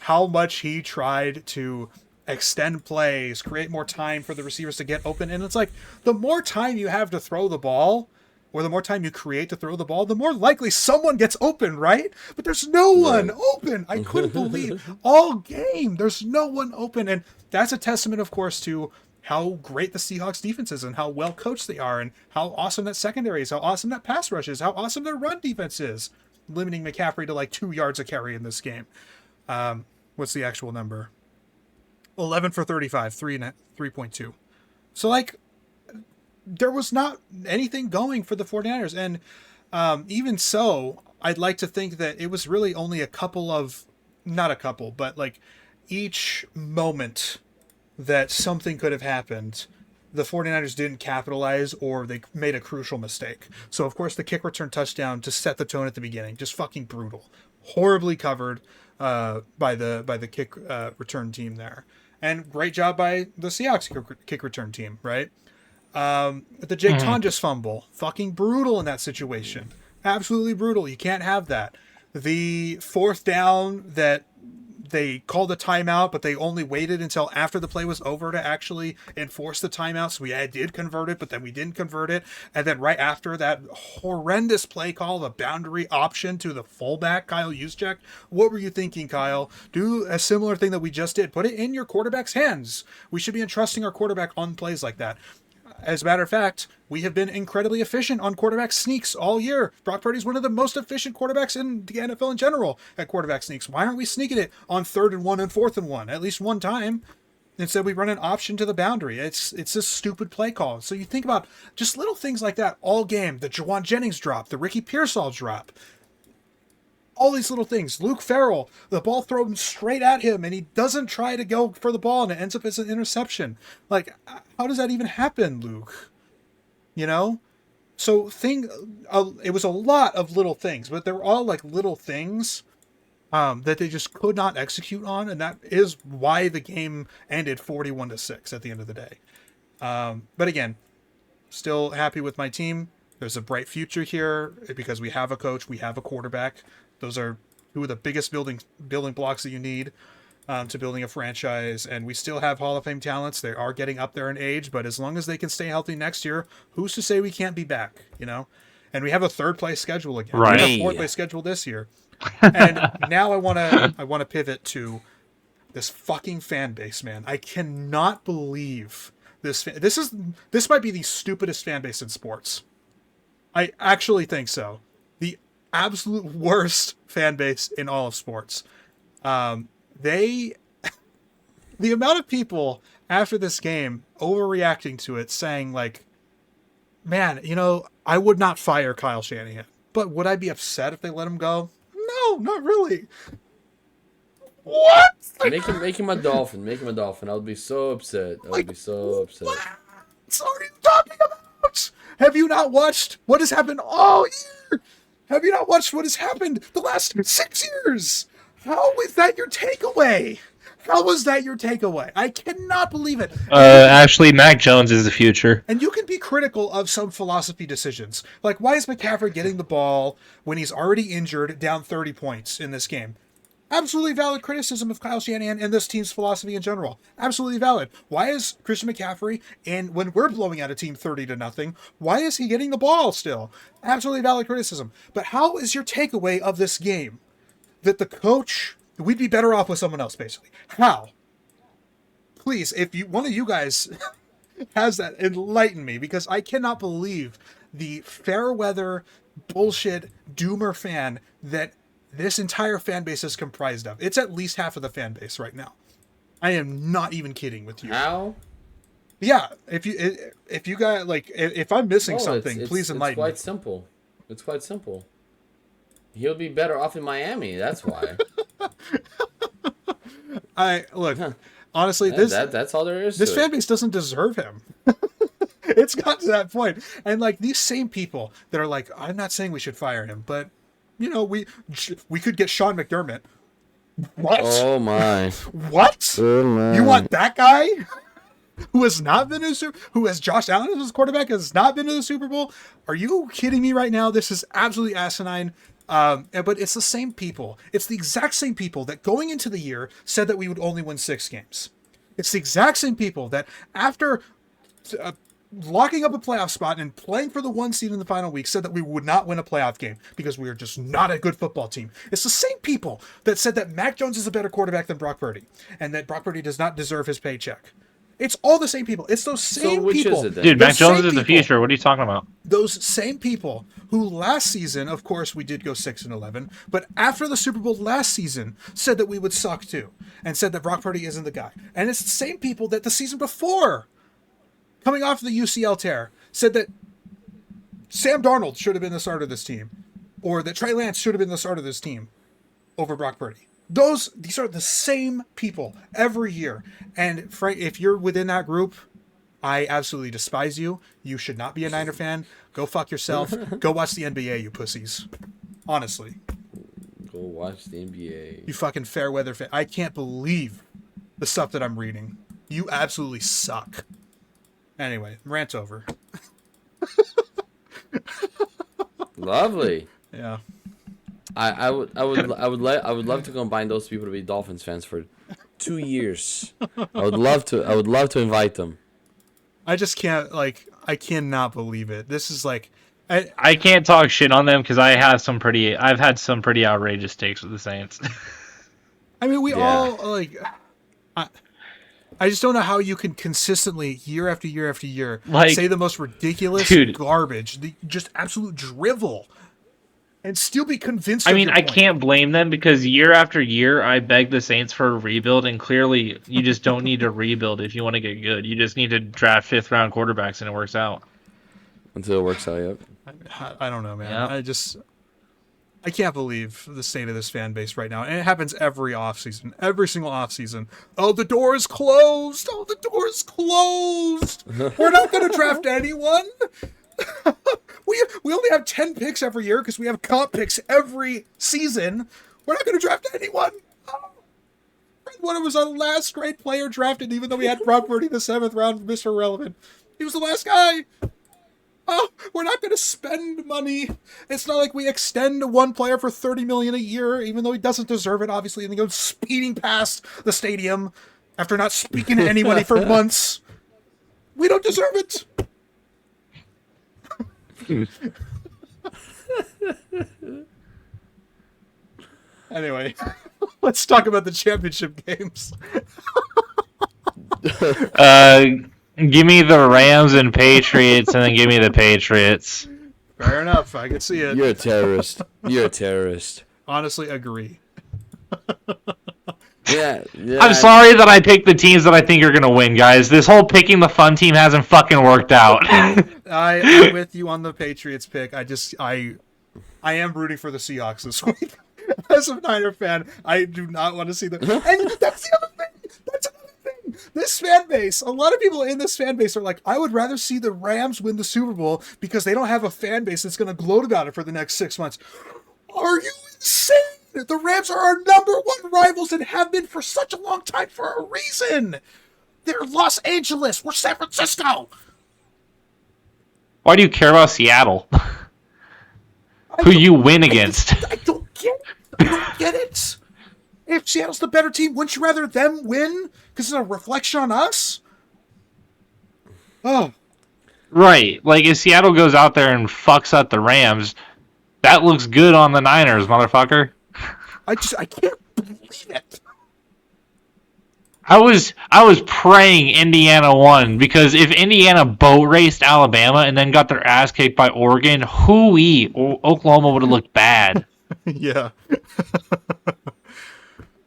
how much he tried to extend plays, create more time for the receivers to get open. And it's like the more time you have to throw the ball, or the more time you create to throw the ball, the more likely someone gets open, right? But there's no one open. I couldn't believe all game there's no one open. And that's a testament, of course, to how great the Seahawks defense is and how well coached they are and how awesome that secondary is, how awesome that pass rush is, how awesome their run defense is, limiting McCaffrey to like 2 yards a carry in this game. What's the actual number? 11 for 35, 3.2. So, like, there was not anything going for the 49ers. And even so, I'd like to think that it was really only a couple of, not a couple, but like each moment that something could have happened, the 49ers didn't capitalize or they made a crucial mistake. So, of course, the kick return touchdown to set the tone at the beginning, just fucking brutal. Horribly covered by the kick return team there. And great job by the Seahawks kick return team, right? The Jake Tonjes fumble, fucking brutal in that situation. Absolutely brutal. You can't have that. The fourth down that they called a timeout, but they only waited until after the play was over to actually enforce the timeout. So we did convert it, but then we didn't convert it. And then right after that horrendous play call, the boundary option to the fullback, Kyle Juszczyk. What were you thinking, Kyle? Do a similar thing that we just did. Put it in your quarterback's hands. We should be entrusting our quarterback on plays like that. As a matter of fact, we have been incredibly efficient on quarterback sneaks all year. Brock Purdy's one of the most efficient quarterbacks in the NFL in general at quarterback sneaks. Why aren't we sneaking it on 3rd and 1 and 4th and 1 at least one time? Instead, we run an option to the boundary. It's a stupid play call. So you think about just little things like that all game. The Jawan Jennings drop, the Ricky Pearsall drop. All these little things. Luke Farrell, the ball thrown straight at him, and he doesn't try to go for the ball, and it ends up as an interception. Like, how does that even happen, Luke? You know? So it was a lot of little things, but they were all like little things that they just could not execute on, and that is why the game ended 41-6 at the end of the day. But again, still happy with my team. There's a bright future here because we have a coach, we have a quarterback. Those are two of the biggest building blocks that you need to building a franchise. And we still have Hall of Fame talents. They are getting up there in age, but as long as they can stay healthy next year, who's to say we can't be back, you know? And we have a 3rd place schedule again. Right. We have a 4th place schedule this year. And now I want to pivot to this fucking fan base, man. I cannot believe this. This might be the stupidest fan base in sports. I actually think so. The absolute worst fan base in all of sports. The amount of people after this game overreacting to it, saying like, man, you know, I would not fire Kyle Shanahan, but would I be upset if they let him go? No, not really. What? Make him a dolphin. Make him a dolphin. I would be so upset. I would be so upset. What are you talking about? Have you not watched what has happened all year? Have you not watched what has happened the last 6 years? How is that your takeaway? How was that your takeaway? I cannot believe it. Actually, Mac Jones is the future. And you can be critical of some philosophy decisions. Like, why is McCaffrey getting the ball when he's already injured, down 30 points in this game? Absolutely valid criticism of Kyle Shanahan and this team's philosophy in general. Absolutely valid. Why is Christian McCaffrey, and when we're blowing out a team 30-0, why is he getting the ball still? Absolutely valid criticism. But how is your takeaway of this game? That the coach, we'd be better off with someone else, basically. How? Please, if one of you guys has that, enlighten me, because I cannot believe the fair weather bullshit doomer fan that this entire fan base is comprised of. It's at least half of the fan base right now. I am not even kidding with you. How? Yeah, if you guys like, if I'm missing something, please enlighten me. It's quite simple. It's quite simple. He'll be better off in Miami. That's why. Honestly, that's all there is. This fan base doesn't deserve him. It's got to that point, and like these same people that are like, I'm not saying we should fire him, but you know, we could get Sean McDermott. What? Oh my! What? Oh my. You want that guy? Who has not been to who has Josh Allen as his quarterback, has not been to the Super Bowl? Are you kidding me right now? This is absolutely asinine. But it's the same people. It's the exact same people that going into the year said that we would only win 6 games. It's the exact same people that after locking up a playoff spot and playing for the 1 seed in the final week said that we would not win a playoff game because we are just not a good football team. It's the same people that said that Mac Jones is a better quarterback than Brock Purdy and that Brock Purdy does not deserve his paycheck. It's all the same people. It's those same which people. is it then? Dude, Mac Those Jones same is the people. future. What are you talking about? Those same people who last season, of course, we did go 6-11, but after the Super Bowl last season, said that we would suck too, and said that Brock Purdy isn't the guy. And it's the same people that the season before, coming off the UCL tear, said that Sam Darnold should have been the starter of this team, or that Trey Lance should have been the starter of this team over Brock Purdy. These are the same people every year. And Frank, if you're within that group, I absolutely despise you. You should not be a Niner fan. Go fuck yourself. Go watch the NBA, you pussies. Honestly. Go watch the NBA. You fucking fair weather fan. I can't believe the stuff that I'm reading. You absolutely suck. Anyway, rant over. Lovely. Yeah. I would love to combine those people to be Dolphins fans for 2 years. I would love to invite them. I just can't, I cannot believe it. This is I can't talk shit on them because I've had some pretty outrageous takes with the Saints. I mean, we Yeah. all, I just don't know how you can consistently, year after year after year, say the most ridiculous garbage, just absolute drivel, and still be convinced. I mean, I can't blame them because year after year, I beg the Saints for a rebuild, and clearly, you just don't need to rebuild if you want to get good. You just need to draft 5th-round quarterbacks, and it works out. Until it works out, yep. I don't know, man. Yep. I can't believe the state of this fan base right now. And it happens every offseason. Every single offseason. Oh, the door is closed. Oh, the door is closed. We're not going to draft anyone. We only have 10 picks every year because we have comp picks every season. We're not going to draft anyone. Oh. Bridgewater was our last great player drafted, even though we had Brock Purdy in the 7th round, Mr. Relevant. He was the last guy. Oh, we're not going to spend money. It's not like we extend one player for $30 million a year, even though he doesn't deserve it, obviously, and he goes speeding past the stadium after not speaking to anybody for months. We don't deserve it. Anyway, let's talk about the championship games. Give me the Rams and Patriots, and then give me the Patriots. Fair enough. I can see it. You're a terrorist. You're a terrorist. Honestly, agree. Yeah. I'm sorry that I picked the teams that I think are going to win, guys. This whole picking the fun team hasn't fucking worked out. I'm with you on the Patriots pick. I am rooting for the Seahawks this week. As a Niner fan, I do not want to see them. And that's the other thing. That's another thing. This fan base, a lot of people in this fan base are like, I would rather see the Rams win the Super Bowl because they don't have a fan base that's going to gloat about it for the next 6 months. Are you insane? The Rams are our number one rivals and have been for such a long time for a reason. They're Los Angeles. We're San Francisco. Why do you care about Seattle? Who you win against? I don't get it. I don't get it. If Seattle's the better team, wouldn't you rather them win? Because it's a reflection on us? Oh. Right. Like, if Seattle goes out there and fucks up the Rams, that looks good on the Niners, motherfucker. I can't believe it. I was praying Indiana won, because if Indiana boat raced Alabama and then got their ass kicked by Oregon, Oklahoma would have looked bad. Yeah.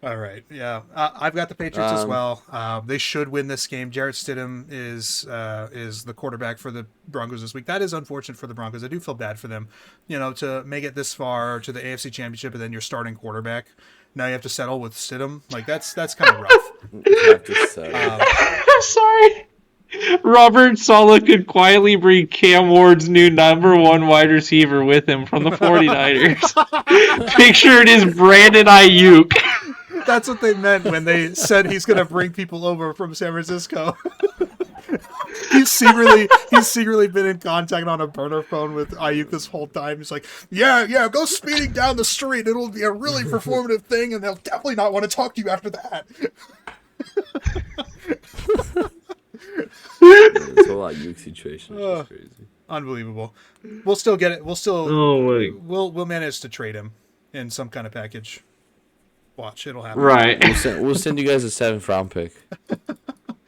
All right. Yeah. I've got the Patriots as well. They should win this game. Jarrett Stidham is the quarterback for the Broncos this week. That is unfortunate for the Broncos. I do feel bad for them. You know, to make it this far to the AFC Championship and then your starting quarterback. Now you have to settle with Stidham. Like, that's kind of rough. I'm sorry. Robert Saleh could quietly bring Cam Ward's new number one wide receiver with him from the 49ers. Picture it is Brandon Ayuk. That's what they meant when they said he's going to bring people over from San Francisco. He's secretly been in contact on a burner phone with Ayuk this whole time. He's like, yeah, go speeding down the street. It'll be a really performative thing, and they'll definitely not want to talk to you after that. This whole Ayuk situation is just crazy. Unbelievable. We'll still get it. Oh wait. We'll manage to trade him in some kind of package. Watch, it'll happen. Right. We'll send you guys a 7th round pick.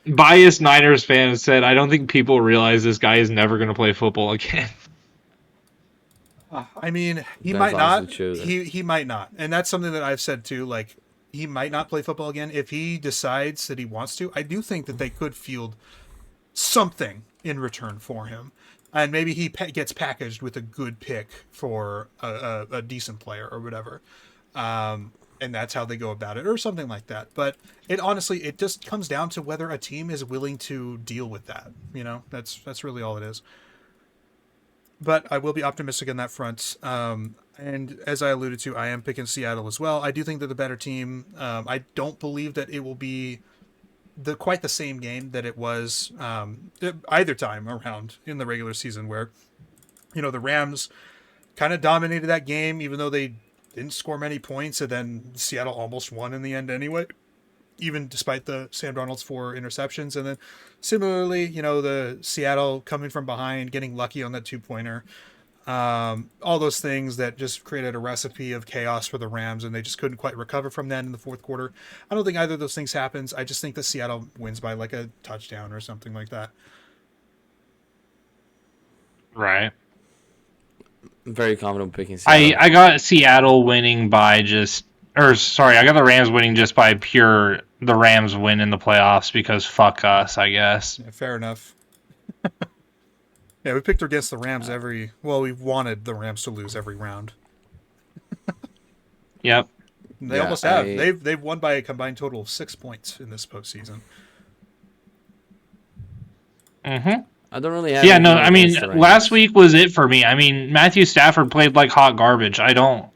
Biased Niners fan said, "I don't think people realize this guy is never going to play football again." I mean, he That's might not. honestly true, He might not, and that's something that I've said too. Like, he might not play football again if he decides that he wants to. I do think that they could field something in return for him, and maybe he gets packaged with a good pick for a decent player or whatever. And that's how they go about it, or something like that. But it honestly, it just comes down to whether a team is willing to deal with that. You know, that's really all it is. But I will be optimistic on that front. And as I alluded to, I am picking Seattle as well. I do think they're the better team. I don't believe that it will be quite the same game that it was either time around in the regular season, where the Rams kind of dominated that game, even though they didn't score many points, and then Seattle almost won in the end anyway, even despite the Sam Darnold's 4 interceptions. And then similarly, the Seattle coming from behind, getting lucky on that 2-pointer, all those things that just created a recipe of chaos for the Rams, and they just couldn't quite recover from that in the fourth quarter. I don't think either of those things happens. I just think that Seattle wins by like a touchdown or something like that. Right. I'm very confident picking Seattle. I got Seattle winning by I got the Rams winning just by pure the Rams win in the playoffs because fuck us, I guess. Yeah, fair enough. Yeah, we picked against the Rams we've wanted the Rams to lose every round. Yep. They almost have. They've won by a combined total of 6 points in this postseason. Mm-hmm. I don't really have. Yeah, no, I mean, last week was it for me. I mean, Matthew Stafford played like hot garbage. I don't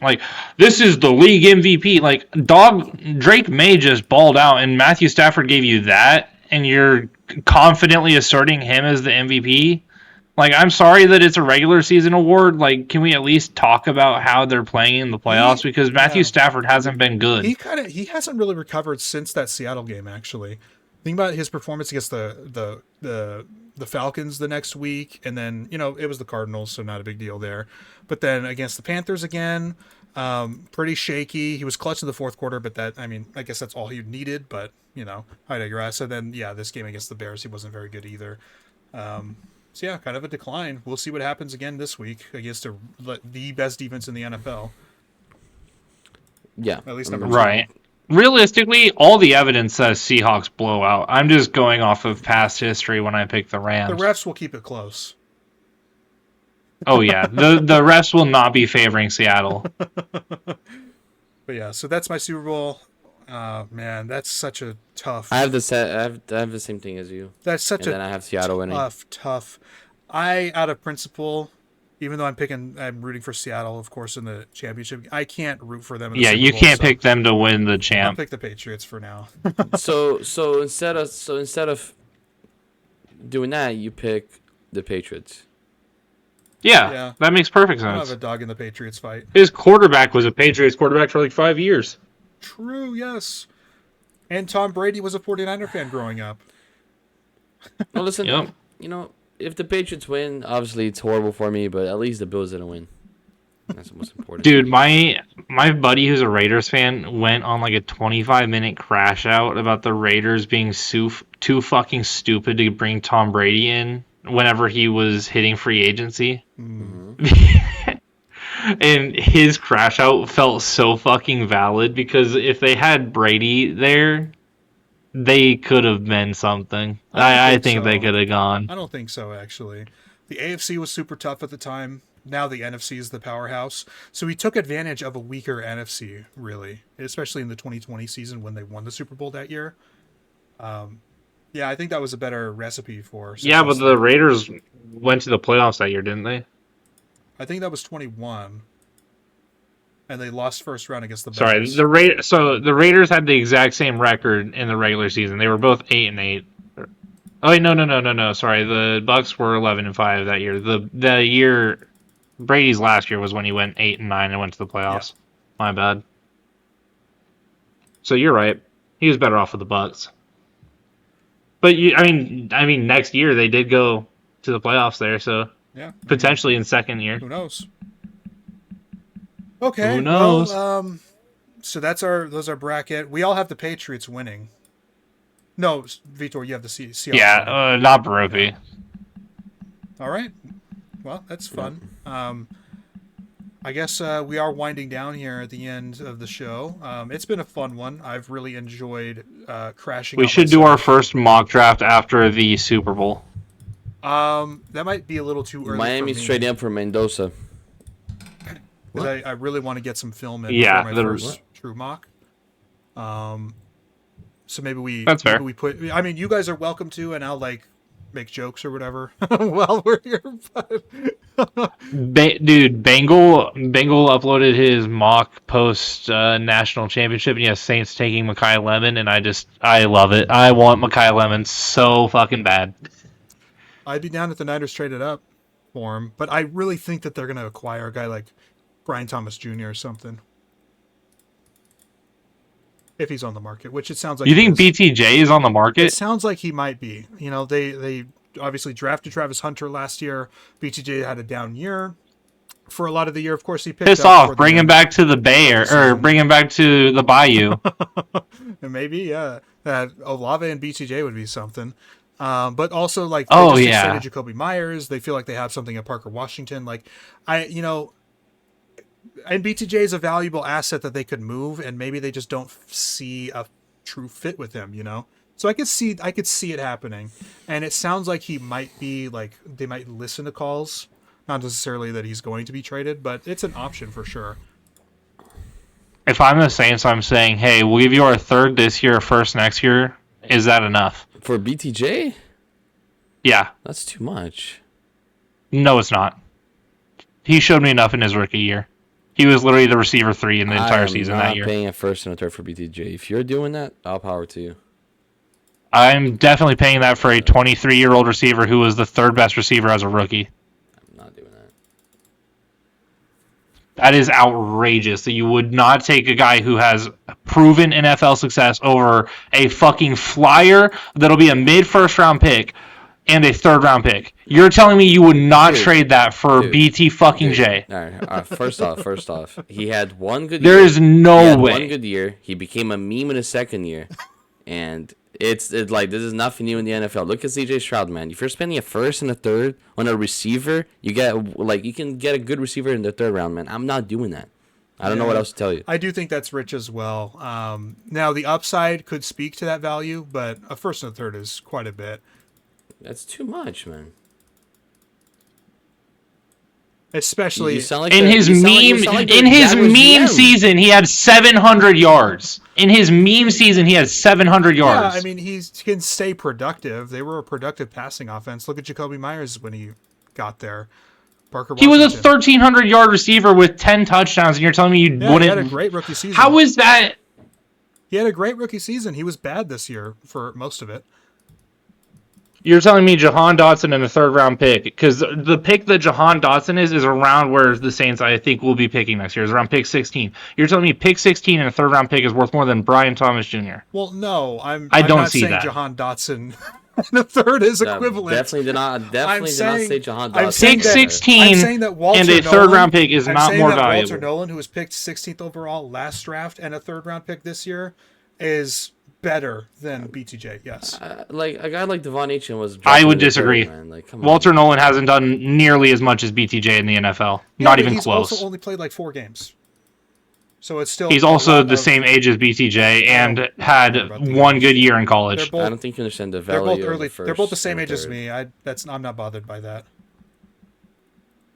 this is the league MVP. Like, Drake May just balled out, and Matthew Stafford gave you that, and you're confidently asserting him as the MVP. Like, I'm sorry that it's a regular season award. Like, can we at least talk about how they're playing in the playoffs? Because Matthew Stafford hasn't been good. He hasn't really recovered since that Seattle game, actually. Think about his performance against the Falcons the next week, and then it was the Cardinals, so not a big deal there. But then against the Panthers again, pretty shaky. He was clutch in the fourth quarter, but I guess that's all he needed. But I digress. And then this game against the Bears, he wasn't very good either. So yeah, kind of a decline. We'll see what happens again this week against the best defense in the NFL. Yeah, at least number 2. Right. Realistically, all the evidence says Seahawks blow out. I'm just going off of past history when I pick the Rams. The refs will keep it close. Oh yeah, the refs will not be favoring Seattle. But yeah, so that's my Super Bowl. Man, that's such a tough. I have the same thing as you. That's such and then I have Seattle winning. Tough. Out of principle, even though I'm rooting for Seattle, of course, in the championship. I can't root for them. In the Super you Bowl, can't pick them to win the champ. I'll pick the Patriots for now. so instead of doing that, you pick the Patriots. Yeah, that makes perfect I don't sense. have a dog in the Patriots fight. His quarterback was a Patriots quarterback for like 5 years. True, yes. And Tom Brady was a 49er fan growing up. Well, listen, Yep. If the Patriots win, obviously it's horrible for me, but at least the Bills didn't win. That's the most important. Dude, my buddy who's a Raiders fan went on like a 25-minute crash out about the Raiders being too fucking stupid to bring Tom Brady in whenever he was hitting free agency. Mm-hmm. And his crash out felt so fucking valid because if they had Brady there, they could have been something. I think they could have gone. I don't think so, actually. The AFC was super tough at the time. Now the NFC is the powerhouse. So he took advantage of a weaker NFC, really, especially in the 2020 season when they won the Super Bowl that year. Yeah, I think that was a better recipe for success. Yeah, but the Raiders went to the playoffs that year, didn't they? I think that was 21. And they lost first round against the Sorry, Bears. the Raiders had the exact same record in the regular season. They were both 8-8. Oh wait, no. Sorry, the Bucks were 11-5 that year. The year Brady's last year was when he went 8-9 and went to the playoffs. Yeah. My bad. So you're right. He was better off with the Bucks. But I mean, next year they did go to the playoffs there, so Yeah. potentially in second year. Who knows? Okay. Who knows? Well, so that's our bracket. We all have the Patriots winning. No, Vitor, you have the Seahawks winning. Yeah, not Baropi. All right. Well, that's fun. I guess we are winding down here at the end of the show. It's been a fun one. I've really enjoyed crashing. We should do our first mock draft after the Super Bowl. That might be a little too early. Miami's trading up for Mendoza. Because I really want to get some film in Yeah, for my first true mock. So maybe we That's fair. Maybe we put. I mean, you guys are welcome to, and I'll like make jokes or whatever while we're here. Dude, Bengal uploaded his mock post national championship, and yes, Saints taking Mekhi Lemon, and I love it. I want Mekhi Lemon so fucking bad. I'd be down if the Niners traded up for him, but I really think that they're going to acquire a guy like Brian Thomas Jr. or something. If he's on the market, which it sounds like. You think BTJ is on the market? It sounds like he might be. You know, they obviously drafted Travis Hunter last year. BTJ had a down year for a lot of the year. Of course, he picked Piss up off. Bring him back to the Bay or bring him back to the Bayou. And maybe, yeah, that Olave and BTJ would be something. But also, like, they extended Jacoby Myers. They feel like they have something at Parker Washington. Like, and BTJ is a valuable asset that they could move, and maybe they just don't see a true fit with him, you know? So I could see it happening. And it sounds like he might be, like, they might listen to calls. Not necessarily that he's going to be traded, but it's an option for sure. If I'm the Saints, I'm saying, hey, we'll give you our third this year, first next year. Is that enough? For BTJ? Yeah. That's too much. No, it's not. He showed me enough in his rookie year. He was literally the receiver 3 in the entire season that year. I'm not paying a first and a third for BTJ. If you're doing that, all power to you. I'm definitely paying that for a 23-year-old receiver who was the third best receiver as a rookie. I'm not doing that. That is outrageous that you would not take a guy who has proven NFL success over a fucking flyer that'll be a mid-first round pick and a third round pick. You're telling me you would not trade that for BT fucking J? All right. First off, he had one good year. There is no way. One good year. He became a meme in his second year, and it's like this is nothing new in the NFL. Look at CJ Stroud, man. If you're spending a first and a third on a receiver, you can get a good receiver in the third round, man. I'm not doing that. I don't know what else to tell you. I do think that's rich as well. Now the upside could speak to that value, but a first and a third is quite a bit. That's too much, man. Especially in his meme season, he had 700 yards. In his meme season, he had 700 yards. Yeah, I mean, he can stay productive. They were a productive passing offense. Look at Jacoby Myers when he got there. Parker he Washington. was a 1,300-yard receiver with 10 touchdowns, and you're telling me you wouldn't? He had a great rookie season. How is that? He had a great rookie season. He was bad this year for most of it. You're telling me Jahan Dotson in a third-round pick, because the pick that Jahan Dotson is around where the Saints, I think, will be picking next year. Is around pick 16. You're telling me pick 16 and a third-round pick is worth more than Brian Thomas Jr.? Well, no, I'm don't not see saying that. Jahan Dotson and a third is equivalent. Definitely did not say Jahan Dotson. Pick 16 I'm saying that Walter and a third-round pick is not more valuable. Walter Nolan, who was picked 16th overall last draft and a third-round pick this year, is better than BTJ, yes. Like a guy like Devon Achane was. I would disagree. Like, Walter Nolan hasn't done nearly as much as BTJ in the NFL. Not even close. He's also only played like 4 games. So it's still. He's also the same age as BTJ and had one good year in college. I don't think you understand the value of the first. They're both the same age as me. I'm not bothered by that.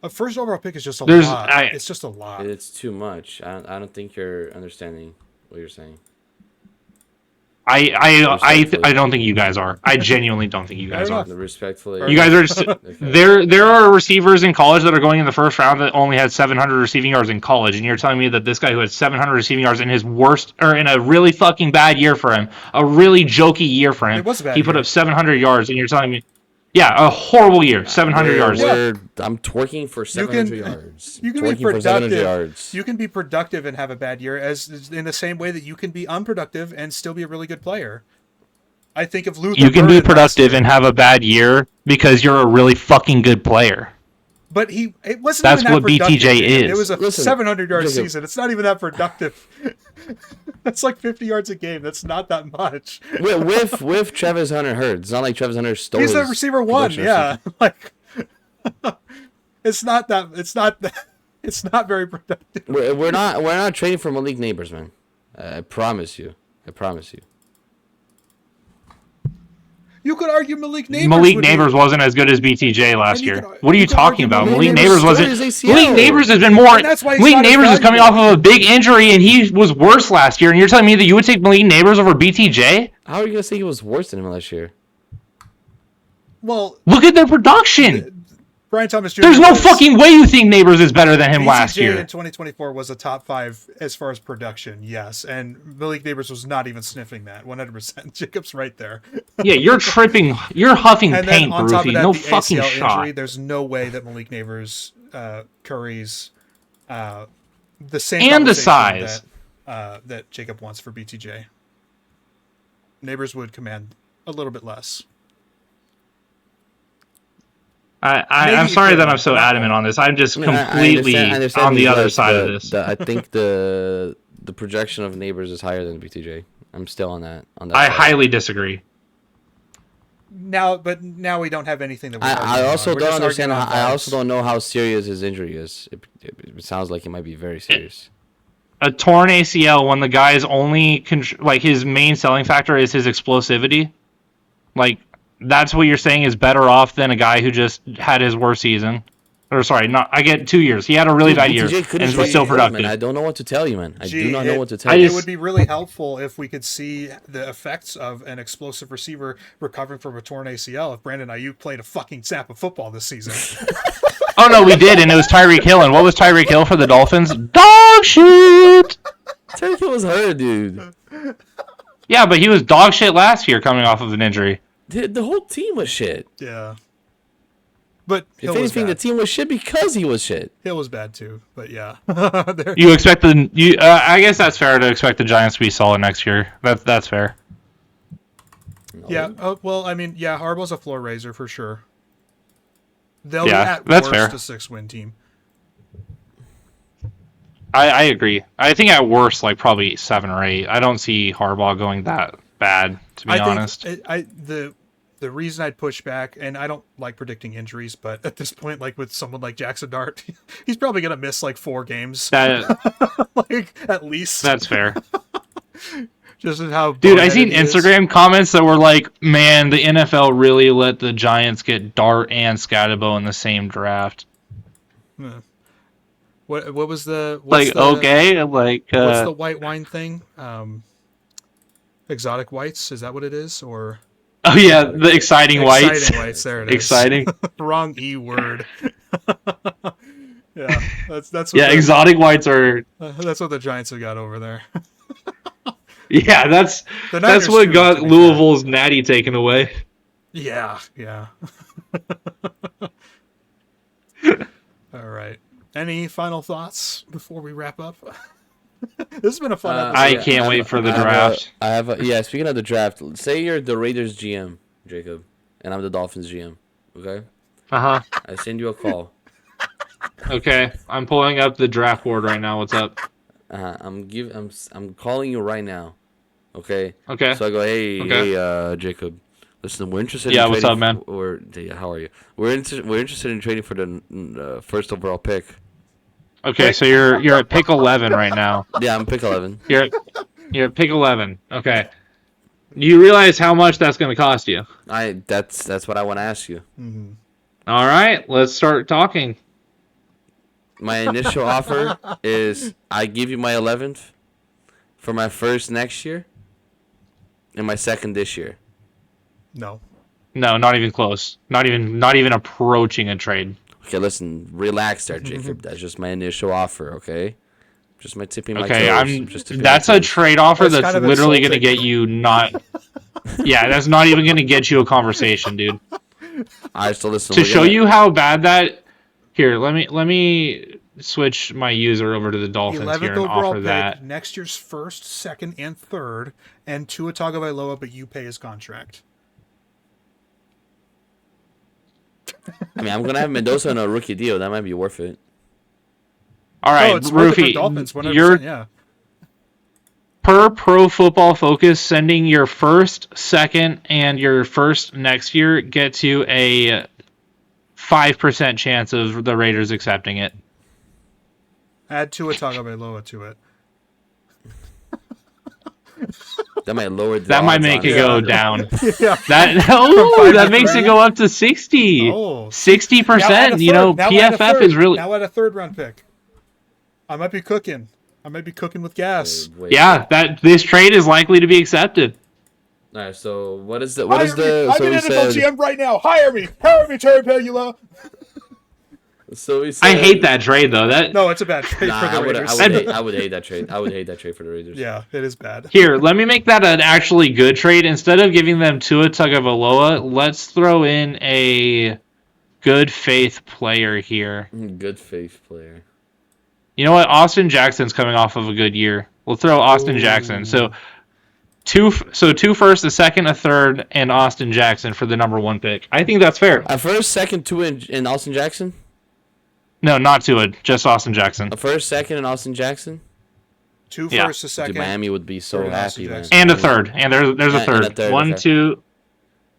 A first overall pick is just a lot. It's just a lot. It's too much. I don't think you're understanding what you're saying. I don't think you guys are. I genuinely don't think you guys are. Respectfully, you guys are just there are receivers in college that are going in the first round that only had 700 receiving yards in college, and you're telling me that this guy who had 700 receiving yards in his worst or in a really fucking bad year for him, a really jokey year for him, he put up 700 yards, and you're telling me, yeah, a horrible year, 700 yards. I'm twerking for 700 yards. You can be productive. You can be productive and have a bad year, as in the same way that you can be unproductive and still be a really good player. I think of Luther. You can be Burden last productive year. and have a bad year because you're a really fucking good player. But it wasn't That's even that what productive. BTJ Jacob. is. It was a Listen, 700-yard Jacob. season. It's not even that productive. That's like 50 yards a game. That's not that much. with Travis Hunter hurt. It's not like Travis Hunter stole He's the his receiver one. production or Yeah, something. like it's not that. It's not very productive. We're not trading for Malik Neighbors, man. I promise you. You could argue Malik Neighbors. Malik Neighbors wasn't as good as BTJ last you year. could- What are you you could talking argue about? Malik Malik Neighbors Neighbors wasn't. tore his ACL. Malik Neighbors has been more. And that's why he's Malik not as Neighbors is coming off valuable. of a big injury, and he was worse last year. And you're telling me that you would take Malik Neighbors over BTJ? How are you gonna say he was worse than him last year? Well, Look at their production. Brian Thomas Jr. There's no was- fucking way you think Neighbors is better than him last BTJ year. in 2024 was a top 5 as far as production, yes, and Malik Neighbors was not even sniffing that. 100%. Jacob's right there. Yeah, you're tripping. You're huffing And paint, then on top of Barufi. that, No the fucking ACL shot. injury. There's no way that Malik Neighbors curries the same And the conversation size. that Jacob wants for BTJ. Neighbors would command a little bit less. I'm Maybe sorry that I'm equivalent, so not adamant on this. I'm just I mean, I completely understand on the he's other like side of this. I think the projection of Neighbors is higher than BTJ. I'm still on that. I side. highly disagree. Now we don't have anything that I also We're don't just understand. arguing on I vibes. also don't know how serious his injury is. It sounds like it might be very serious. A torn ACL when the guy's only his main selling factor is his explosivity. Like that's what you're saying is better off than a guy who just had his worst season. Or sorry, I get 2 years. He had a really bad year BTJ and couldn't was still play, productive. man. I don't know what to tell you, man. I do not know what to tell I you. It would be really helpful if we could see the effects of an explosive receiver recovering from a torn ACL if Brandon Ayuk played a fucking snap of football this season. Oh no, we did, and it was Tyreek Hill. And what was Tyreek Hill for the Dolphins? Dog shit. Tyreek Hill was hurt, dude. Yeah, but he was dog shit last year coming off of an injury. The whole team was shit. Yeah. But If Hill was anything, the bad. team was shit because he was shit. Hill was bad too. But yeah. You expect I guess that's fair to expect the Giants to be solid next year. That's fair. Yeah. Well, I mean, yeah, Harbaugh's a floor raiser for sure. They'll Yeah, be at that's worst fair. a 6-win team. I agree. I think at worst, like probably 7 or 8. I don't see Harbaugh going that bad, to be honest. The reason I'd push back, and I don't like predicting injuries, but at this point, like with someone like Jackson Dart, he's probably gonna miss like 4 games, like at least. That's fair. Just how Dude, I seen boneheaded he is. Instagram comments that were like, man, the NFL really let the Giants get Dart and Scatabo in the same draft. What was the Like, okay, like... what's the white wine thing? Exotic whites, is that what it is? Or Oh yeah, the exciting whites. Exciting whites, there it is. Exciting. Wrong E word. Yeah, that's what Yeah, the, exotic whites are... that's what the Giants have got over there. Yeah, that's The Niners what too, got to be Louisville's natty taken away. Yeah. All right. Any final thoughts before we wrap up? This has been a fun episode. I can't wait for the draft. Yeah, speaking of the draft, say you're the Raiders GM, Jacob, and I'm the Dolphins GM. Okay, Uh-huh. I send you a call. Okay, I'm pulling up the draft board right now. What's up? I'm calling you right now. Okay. Okay. So I go, hey, Jacob. Listen, we're interested. Yeah, in what's trading up, man? How are you? We're interested in trading for the first overall pick. Okay, so you're at pick 11 right now. Yeah, I'm pick 11. You're at pick 11. Okay. You realize how much that's going to cost you? That's what I want to ask you. All right, let's start talking. My initial offer is I give you my 11th for my first next year and my second this year. No. No, not even close. Not even approaching a trade. Okay, listen, relax there, Jacob. That's just my initial offer, okay? Just my tipping my Okay, toes. Just tipping that's my a toes. trade offer That's that's kind of literally going to insulting. get you not. Yeah, that's not even going to get you a conversation, dude. All right, so listen. To show you how bad that. Here, let me switch my user over to the Dolphins 11th here and overall offer pick, that. next year's first, second, and third, and Tua Tagovailoa, but you pay his contract. I mean, I'm gonna have Mendoza on a rookie deal. That might be worth it. All right, It's worth it for Rufy, Dolphins, 100%, you're yeah. per Pro Football Focus sending your first, second, and your first next year gets you a 5% chance of the Raiders accepting it. Add Tua Tagovailoa to it. That might lower. That might make it go down. Yeah. That makes it go up to 60. Oh. 60%. You know, PFF is really. Now at a third round pick. I might be cooking. With gas. Wait, Yeah, that this trade is likely to be accepted. All right. So what is the? I'm an NFL GM right now. Hire me, Terry Pagula. So we said, I hate that trade though. No, it's a bad trade for the Raiders. I would hate that trade. I would hate that trade for the Raiders. Yeah, it is bad. Here, let me make that an actually good trade. Instead of giving them Tua Tagovailoa, let's throw in a good faith player here. Good faith player. You know what? Austin Jackson's coming off of a good year. We'll throw Austin Jackson. So two first, a second, a third, and Austin Jackson for the number 1 pick. I think that's fair. A first, second, two in Austin Jackson. No, not Tua, just Austin Jackson. A first, second, and Austin Jackson. Two Yeah. first, a second. Dude, Miami would be so Third and happy, Austin man. Jackson. And a third. And there's a third. And a third, 1, okay. 2.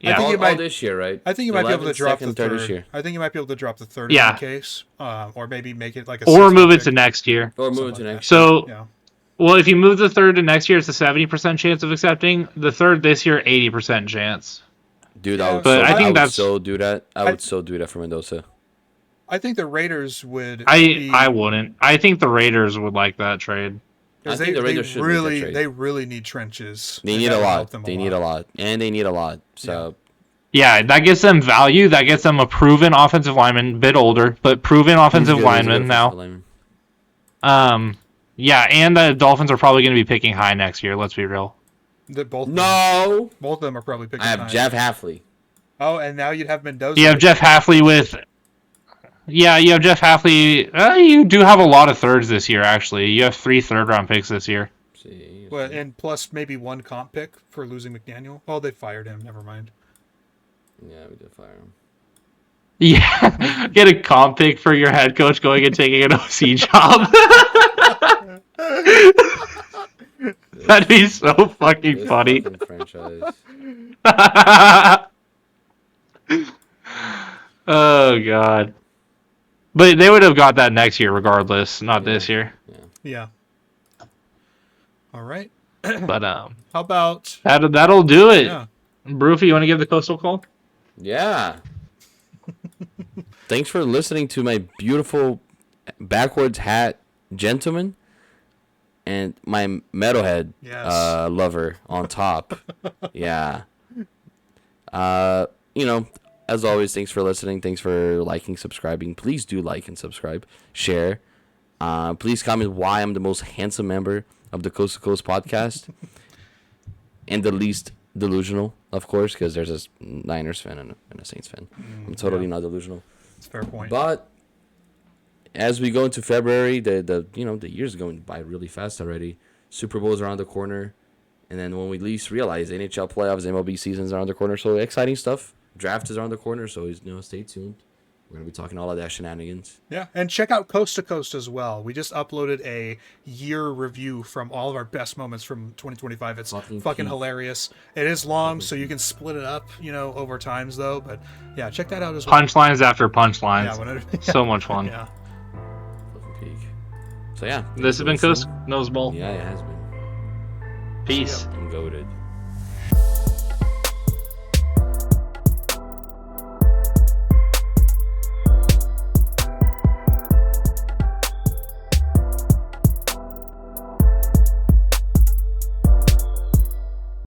I Yeah. think you All might. this year, right? I think you might be able to 11th, drop the second, third. this year. I think you might be able to drop the third Yeah. in that case, or maybe make it like a. Or 6th move it pick. to next year. Or move Something it to like next. So, Yeah. well, if you move the third to next year, it's a 70% chance of accepting. The third this year, 80% chance. Dude, Yeah, I would. but I think would that's- so do that. I would so do that for Mendoza. I think the Raiders would. I wouldn't. I think the Raiders would like that trade. I think the Raiders should make that trade. They really need trenches. They and need that a would lot. help them They need a lot, and they need a lot. So Yeah, that gets them value. That gets them a proven offensive lineman, bit older, but proven offensive lineman now. Yeah, and the Dolphins are probably going to be picking high next year. Let's be real. Both No, of them are probably picking. I have high. Jeff Halfley. Oh, and now you'd have Mendoza. You have Jeff Halfley with. Yeah, you have Jeff Halfley. You do have a lot of thirds this year, actually. You have 3 third-round picks this year. See, Well, and plus maybe 1 comp pick for losing McDaniel. Oh, they fired him. Never mind. yeah, we did fire him. Yeah, get a comp pick for your head coach going and taking an OC job. That'd be so fucking This funny. fucking franchise. Oh god. But they would have got that next year regardless, not this year. Yeah. All right. But How about? that'll do it. Yeah. Broofy, you want to give the coastal call? Yeah. Thanks for listening to my beautiful backwards hat gentleman and my metalhead Yes. lover on top. Yeah. You know, as always, thanks for listening. Thanks for liking, subscribing. Please do like and subscribe. Share. Please comment why I'm the most handsome member of the Coast to Coast podcast. And the least delusional, of course, because there's a Niners fan and a Saints fan. I'm totally not delusional. It's a fair point. But as we go into February, the year's going by really fast already. Super Bowl's around the corner, and then when we least realize, NHL playoffs, MLB season's around the corner. So exciting stuff. Draft is around the corner, so stay tuned. We're gonna be talking all of that shenanigans. Yeah, and check out Coast to Coast as well. We just uploaded a year review from all of our best moments from 2025. It's fucking peak. hilarious. It is long, so you can split it up, over times though. But yeah, check that out as well. Punchlines after punchlines. Yeah, whenever, So much fun. yeah. Fucking peak. So yeah. This has been Coast Noseball. Yeah, it has been. Peace. I'm goated.